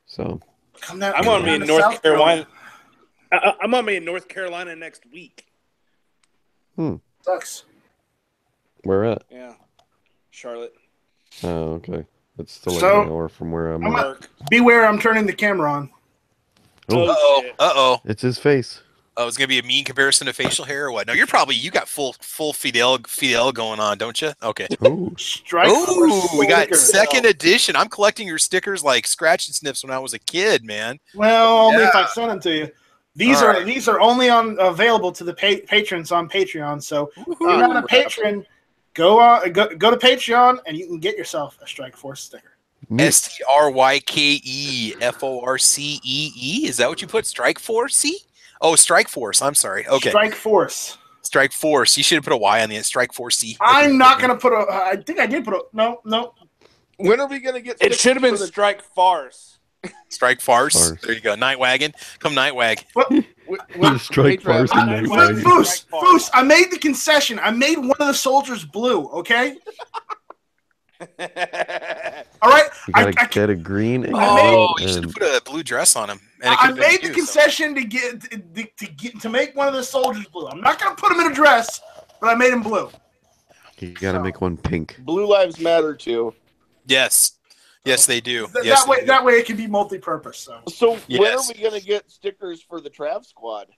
So, come down, I'm come gonna be down in to North South Carolina. I'm gonna be in North Carolina next week. Sucks. where at? Yeah, Charlotte. Oh, okay. It's still like So, an hour from where I'm I'm at. Work. Beware, I'm turning the camera on. Oh, Uh-oh. shit. Uh-oh. it's his face. Oh, it's gonna be a mean comparison to facial hair or what? No, you got full Fidel going on, don't you? Okay. Oh, Strike Oh, force we got sticker. second edition. I'm collecting your stickers like scratch and snips when I was a kid, man. Well, only if Yeah. I send them to you. These All are right. these are only available to the patrons on Patreon. So if you're not a patron, go to Patreon and you can get yourself a Strike Force sticker. neat. STRYKEFORCEE. Is that what you put? Strike Force? Oh, Strike Force. I'm sorry. Okay. Strike Force. Strike Force. You should have put a Y on the end. Strike Force. I'm not gonna put a. I think I did put a. No. When are we gonna get? It should have been stickers for the- Strike Farce. Strike Farce. Farce. There you go. Night Wagon. Come Night Wag. Strike Farce and Hey, Nightwag. Foos, Foos, I made the concession. I made one of the soldiers blue. Okay. All right. You I gotta get a green and Oh, you gold should have and put a blue dress on him. And it I could've been made the you, so- concession to make one of the soldiers blue. I'm not gonna put him in a dress, but I made him blue. you gotta make one pink. Blue Lives Matter too. Yes. Yes, they do. Th- Yes, that way, they do. that way it can be multi-purpose. So So when are Yes. we gonna get stickers for the Trav Squad?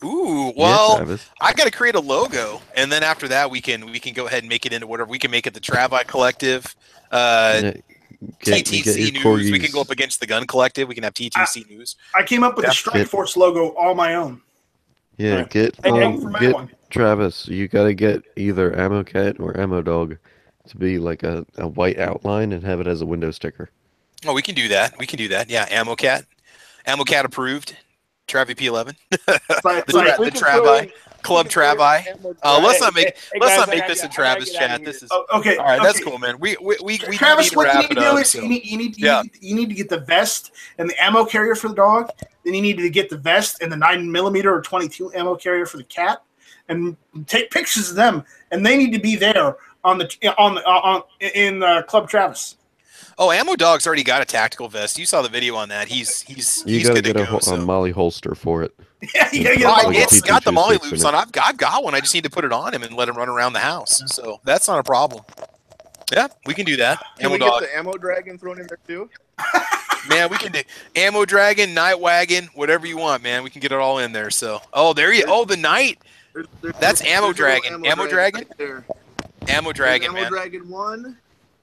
Ooh, Yeah, well, Travis. I got to create a logo, and then after that, we can go ahead and make it into whatever. We can make it the Travi Collective, Yeah, TTC your News. We can corgis. go up against the Gun Collective. We can have TTC News. I came up with Yeah. the Strike Force logo all my own. Yeah, Alright. get I came for my get one. Travis. You gotta get either Ammo Cat or Ammo Dog to be like a white outline and have it as a window sticker. Oh, we can do that. We can do that. Yeah, Ammo Cat approved. Travi P11. But The like, Tra- We the can Travi. throw in- Club we can throw in Travi. Ammo Let's Trav. not make Hey, let's guys, not I make gotta this a get- I gotta Travis get outta chat. here. This is okay. all right. That's okay. cool, man. We Travis, need to what you wrap need to it do up. is So. you need to get the vest and the ammo carrier for the dog. Then you need to get the vest and the 9mm or 22 ammo carrier for the cat, and take pictures of them. And they need to be there in Club Travis. Oh, Ammo Dog's already got a tactical vest. You saw the video on that. He's You gotta good to get go. a So. Molly holster for it. Yeah, you gotta get Oh, a I Molly get It's holster. got the molly 226 in loops it. on. I've got one. I just need to put it on him and let him run around the house. So that's not a problem. Yeah, we can do that. Can Ammo we Dog. get the Ammo Dragon thrown in there too? Man, we can do Ammo Dragon, Night Wagon, whatever you want, man. We can get it all in there. So, the night. That's Ammo there's a little Dragon. Ammo Dragon? right there. Ammo There's Dragon, Ammo man. Dragon 1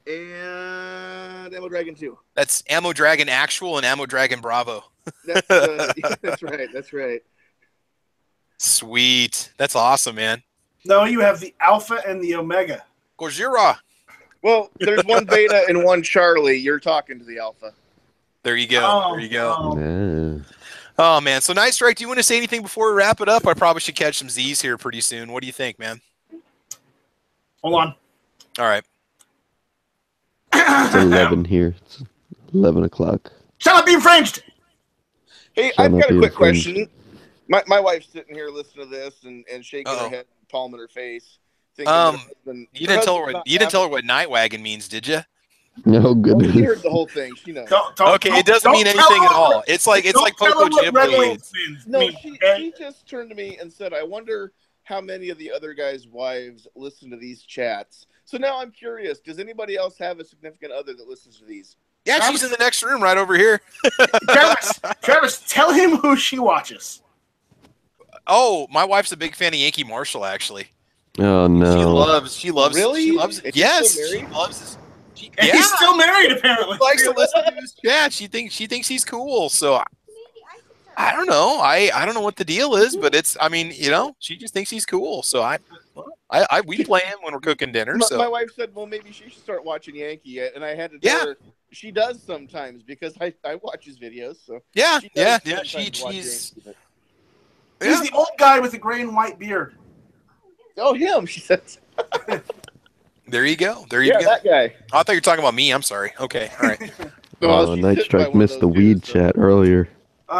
and Ammo Dragon 2. That's Ammo Dragon Actual and Ammo Dragon Bravo. That's, that's right. That's right. Sweet. That's awesome, man. No, you have the Alpha and the Omega. Gojira. Well, there's one Beta and one Charlie. You're talking to the Alpha. There you go. Oh, There you go. Yeah. Oh, man. So, Night Strike, do you want to say anything before we wrap it up? I probably should catch some Z's here pretty soon. What do you think, man? Hold on. All right. It's 11 here. It's 11 o'clock. Shall not be infringed. Hey, Shall I've not got a be quick infringed. question. My wife's sitting here listening to this and shaking Uh-oh. her head, palming her face. Thinking that her husband- You her didn't tell her husband's what not you didn't tell her happy. what Night Wagon means, did you? No Well, goodness. she heard the whole thing. She knows. Okay, it doesn't mean anything at all. It's like Poco Gym blades. No, she just turned to me and said, "I wonder how many of the other guys' wives listen to these chats." So now I'm curious. Does anybody else have a significant other that listens to these? Yeah, she's in the next room right over here. Travis, tell him who she watches. Oh, my wife's a big fan of Yankee Marshall, actually. Oh She no. loves Really? she loves Is he yes, still she married? loves And he's still married, apparently. She likes to listen to his chat. She thinks he's cool. So I don't know. I don't know what the deal is, but it's she just thinks he's cool. So We play him when we're cooking dinner. My, So my wife said, "Well, maybe she should start watching Yankee," and I had to tell yeah, her she does sometimes because I watch his videos. So yeah, she does yeah. sometimes watch She's Yankee. But... He's the old guy with the gray and white beard. Oh, him, she says. There you go. There you Yeah, go. that guy. I thought you were talking about me. I'm sorry. Okay, all right. Well, Oh, she's Night sitting by Strike one of missed the those weed dudes, so- chat earlier.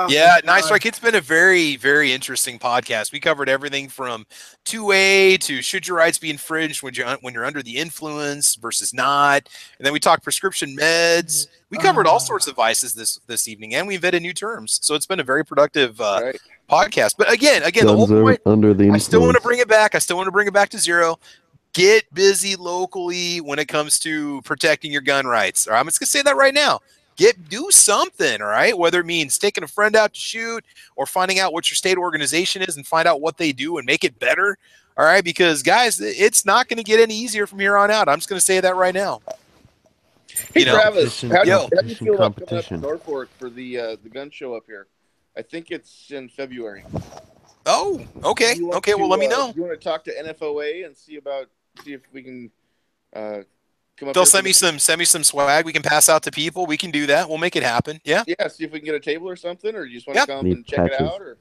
Yeah, God. Nice Strike. It's been a very, very interesting podcast. We covered everything from 2A to should your rights be infringed when you're under the influence versus not, and then we talked prescription meds. We covered all sorts of vices this evening, and we invented new terms. So it's been a very productive Right. podcast. But again, the whole Guns are point. under the I still want to influence. bring it back. I still want to bring it back to zero. Get busy locally when it comes to protecting your gun rights. All right, I'm just gonna say that right now. Do something, all right? Whether it means taking a friend out to shoot or finding out what your state organization is and find out what they do and make it better. All right, because guys, it's not going to get any easier from here on out. I'm just going to say that right now. Hey, You know, Travis, Competition, how do you competition, feel about coming up to competition. Norfolk for the gun show up here? I think it's in February. Oh, okay, You want okay. Well, to, let me know. You want to talk to NFOA and see if we can come up. They'll here send me some swag we can pass out to people. We can do that. We'll make it happen. Yeah. Yeah, see if we can get a table or something, or you just want Yeah. to come Need and check it patches. out, or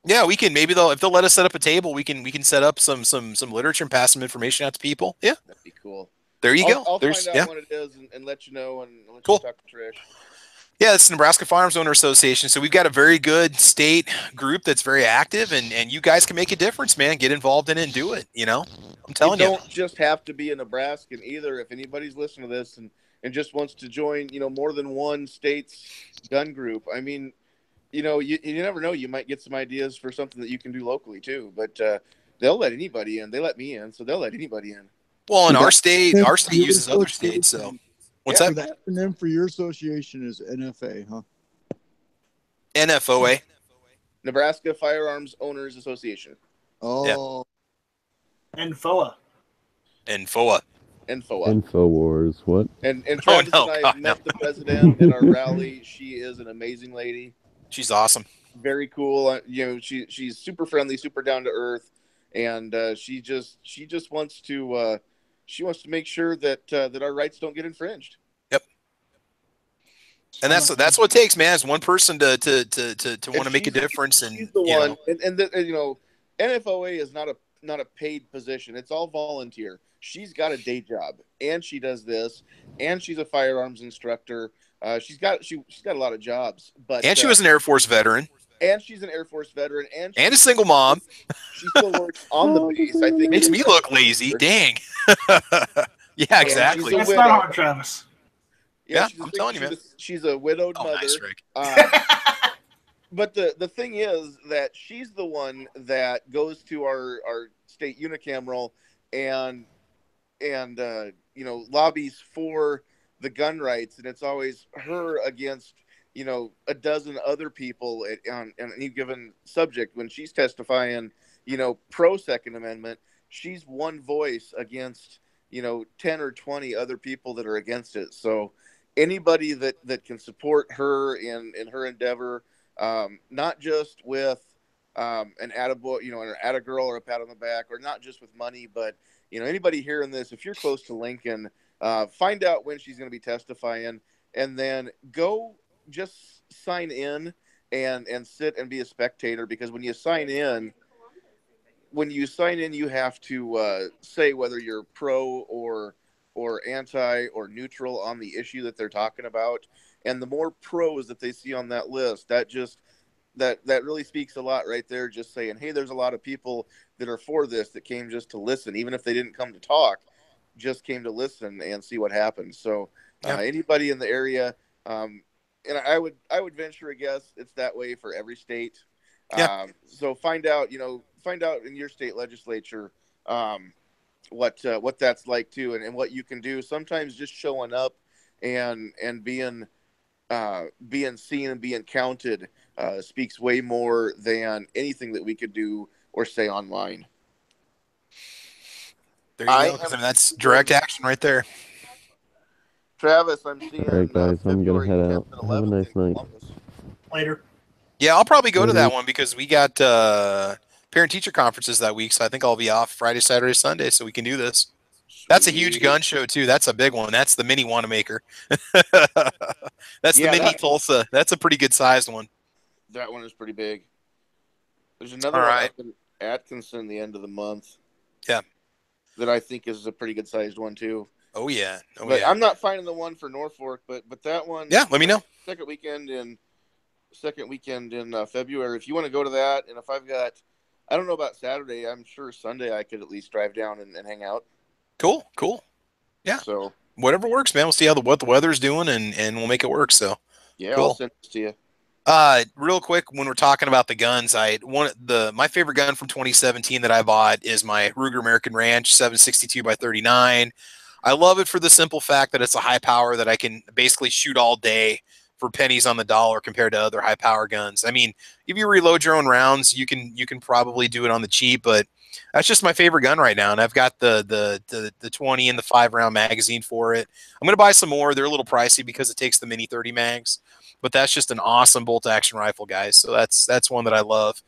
Yeah, we can. Maybe if they'll let us set up a table, we can set up some literature and pass some information out to people. Yeah. that'd be cool. There you go. I'll There's find out what it is and let you know, and let Cool. you talk to Trish. Yeah, it's the Nebraska Firearms Owner Association. So we've got a very good state group that's very active, and you guys can make a difference, man. Get involved in it and do it. I'm telling You you. don't just have to be a Nebraskan either. If anybody's listening to this and just wants to join, more than one state's gun group, I mean, you never know. You might get some ideas for something that you can do locally too. But they'll let anybody in. They let me in, so they'll let anybody in. Well, in So our that- state that's your uses other association. states. So what's So that? the acronym for your association is NFA, huh? NFOA. Nebraska Firearms Owners Association. Oh, And FOA. And FOA. NFOA. Infowars. What? And Oh, Travis no, and I God, met the president at our rally. She is an amazing lady. She's awesome. Very cool. She's super friendly, super down to earth, and she just wants to make sure that that our rights don't get infringed. Yep. And that's what it takes, man. Is one person to want to make a difference. And She's the one. And NFOA is not a paid position. It's all volunteer. She's got a day job, and she does this, and she's a firearms instructor. She's got a lot of jobs, but she was an Air Force veteran. And she's an Air Force veteran, and a single mom. She still works on the base. I think Makes me look lazy. Dang. Yeah, exactly. That's not hard, Travis. Yeah, I'm telling you, man. She's a widowed mother. Nice, Rick. But the thing is that she's the one that goes to our state unicameral and lobbies for the gun rights, and it's always her against a dozen other people on any given subject. When she's testifying, pro Second Amendment, she's one voice against 10 or 20 other people that are against it. So anybody that can support her in her endeavor, not just with an attaboy, an attagirl or a pat on the back, or not just with money, but anybody hearing this, if you're close to Lincoln, find out when she's going to be testifying, and then go just sign in and sit and be a spectator, because when you sign in, you have to say whether you're pro or anti or neutral on the issue that they're talking about. And the more pros that they see on that list, that really speaks a lot right there. Just saying, hey, there's a lot of people that are for this that came just to listen, even if they didn't come to talk, just came to listen and see what happens. So anybody in the area, and I would venture a guess it's that way for every state. Yeah. So find out in your state legislature what that's like too, and what you can do. Sometimes just showing up and being seen and being counted speaks way more than anything that we could do or say online. There you go. That's direct action right there. Travis, I'm seeing. All right, guys, I'm gonna head out. Have a nice night. Later. Yeah, I'll probably go to that one because we got parent-teacher conferences that week, so I think I'll be off Friday, Saturday, Sunday, so we can do this. That's a huge gun show, too. That's a big one. That's the mini Wanamaker. That's the mini Tulsa. That's a pretty good-sized one. That one is pretty big. There's another All one right. up in Atkinson the end of the month. Yeah. That I think is a pretty good-sized one, too. Oh, yeah. But I'm not finding the one for Norfolk, but that one. Yeah, let me know. Second weekend in February. If you want to go to that, and if I've got, I don't know about Saturday. I'm sure Sunday I could at least drive down and hang out. Cool. Yeah. So whatever works, man. We'll see what the weather's doing, and we'll make it work. So yeah, cool. I'll send this to you. Real quick, when we're talking about the guns, my favorite gun from 2017 that I bought is my Ruger American Ranch 762 by 39. I love it for the simple fact that it's a high power that I can basically shoot all day for pennies on the dollar compared to other high power guns. I mean, if you reload your own rounds, you can probably do it on the cheap, but that's just my favorite gun right now. And I've got the 20 and the 5-round magazine for it. I'm going to buy some more. They're a little pricey because it takes the mini 30 mags, but that's just an awesome bolt action rifle, guys. So that's one that I love.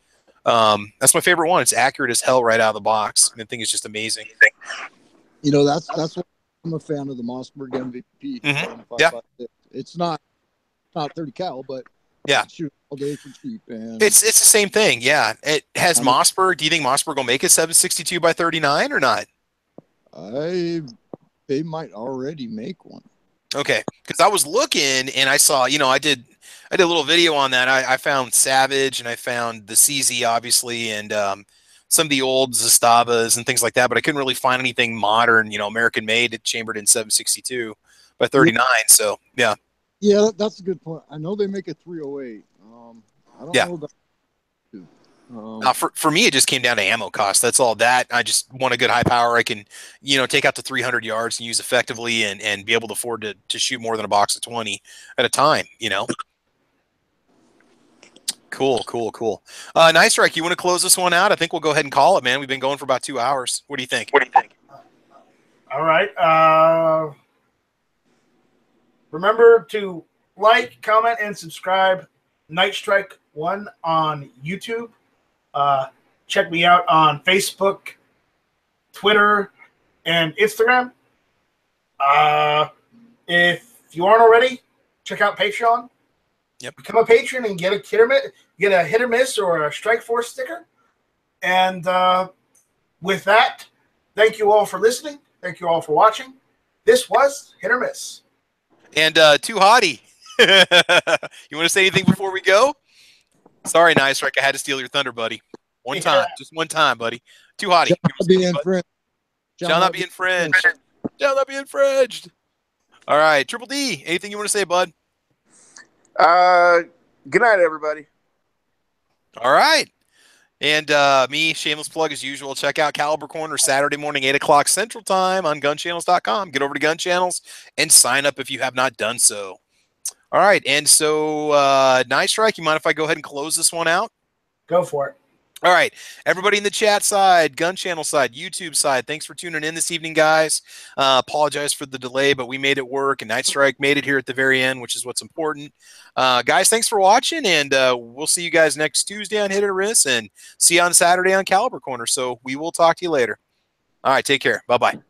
That's my favorite one. It's accurate as hell right out of the box. And the thing is just amazing. You know, that's what I'm a fan of the Mossberg MVP. Mm-hmm. Yeah. It's not 30 cal, but yeah, shoot all day for cheap. And it's the same thing. Yeah. It has Mossberg. Do you think Mossberg will make it 762 by 39 or not? They might already make one. Okay, because I was looking and I saw, I did a little video on that. I found Savage and I found the CZ obviously, and some of the old Zastavas and things like that, but I couldn't really find anything modern, American made, chambered in 762 by 39. So yeah. Yeah, that's a good point. I know they make a 308. I don't know about for me, it just came down to ammo cost. That's all. That I just want a good high power. I can, take out to 300 yards and use effectively, and be able to afford to shoot more than a box of 20 at a time. Cool. Nice Strike. You want to close this one out? I think we'll go ahead and call it, man. We've been going for about 2 hours. What do you think? All right. Remember to like, comment, and subscribe. Night Strike 1 on YouTube. Check me out on Facebook, Twitter, and Instagram. If you aren't already, check out Patreon. Yep. Become a patron and get a hit or miss or a Strike Force sticker. And with that, thank you all for listening. Thank you all for watching. This was Hit or Miss. And Too Hottie, you want to say anything before we go? Sorry, Nice Strike. I had to steal your thunder, buddy. One time. Just one time, buddy. Too Hottie. Shall not be infringed. Shall not be infringed. All right. Triple D, anything you want to say, bud? Good night, everybody. All right. And me, shameless plug as usual, check out Caliber Corner Saturday morning, 8 o'clock Central Time on gunchannels.com. Get over to Gun Channels and sign up if you have not done so. All right. And so, Nice Strike, you mind if I go ahead and close this one out? Go for it. All right. Everybody in the chat side, Gun Channel side, YouTube side, thanks for tuning in this evening, guys. Apologize for the delay, but we made it work, and Night Strike made it here at the very end, which is what's important. Guys, thanks for watching, and we'll see you guys next Tuesday on Hit or Miss, and see you on Saturday on Caliber Corner. So we will talk to you later. All right. Take care. Bye-bye.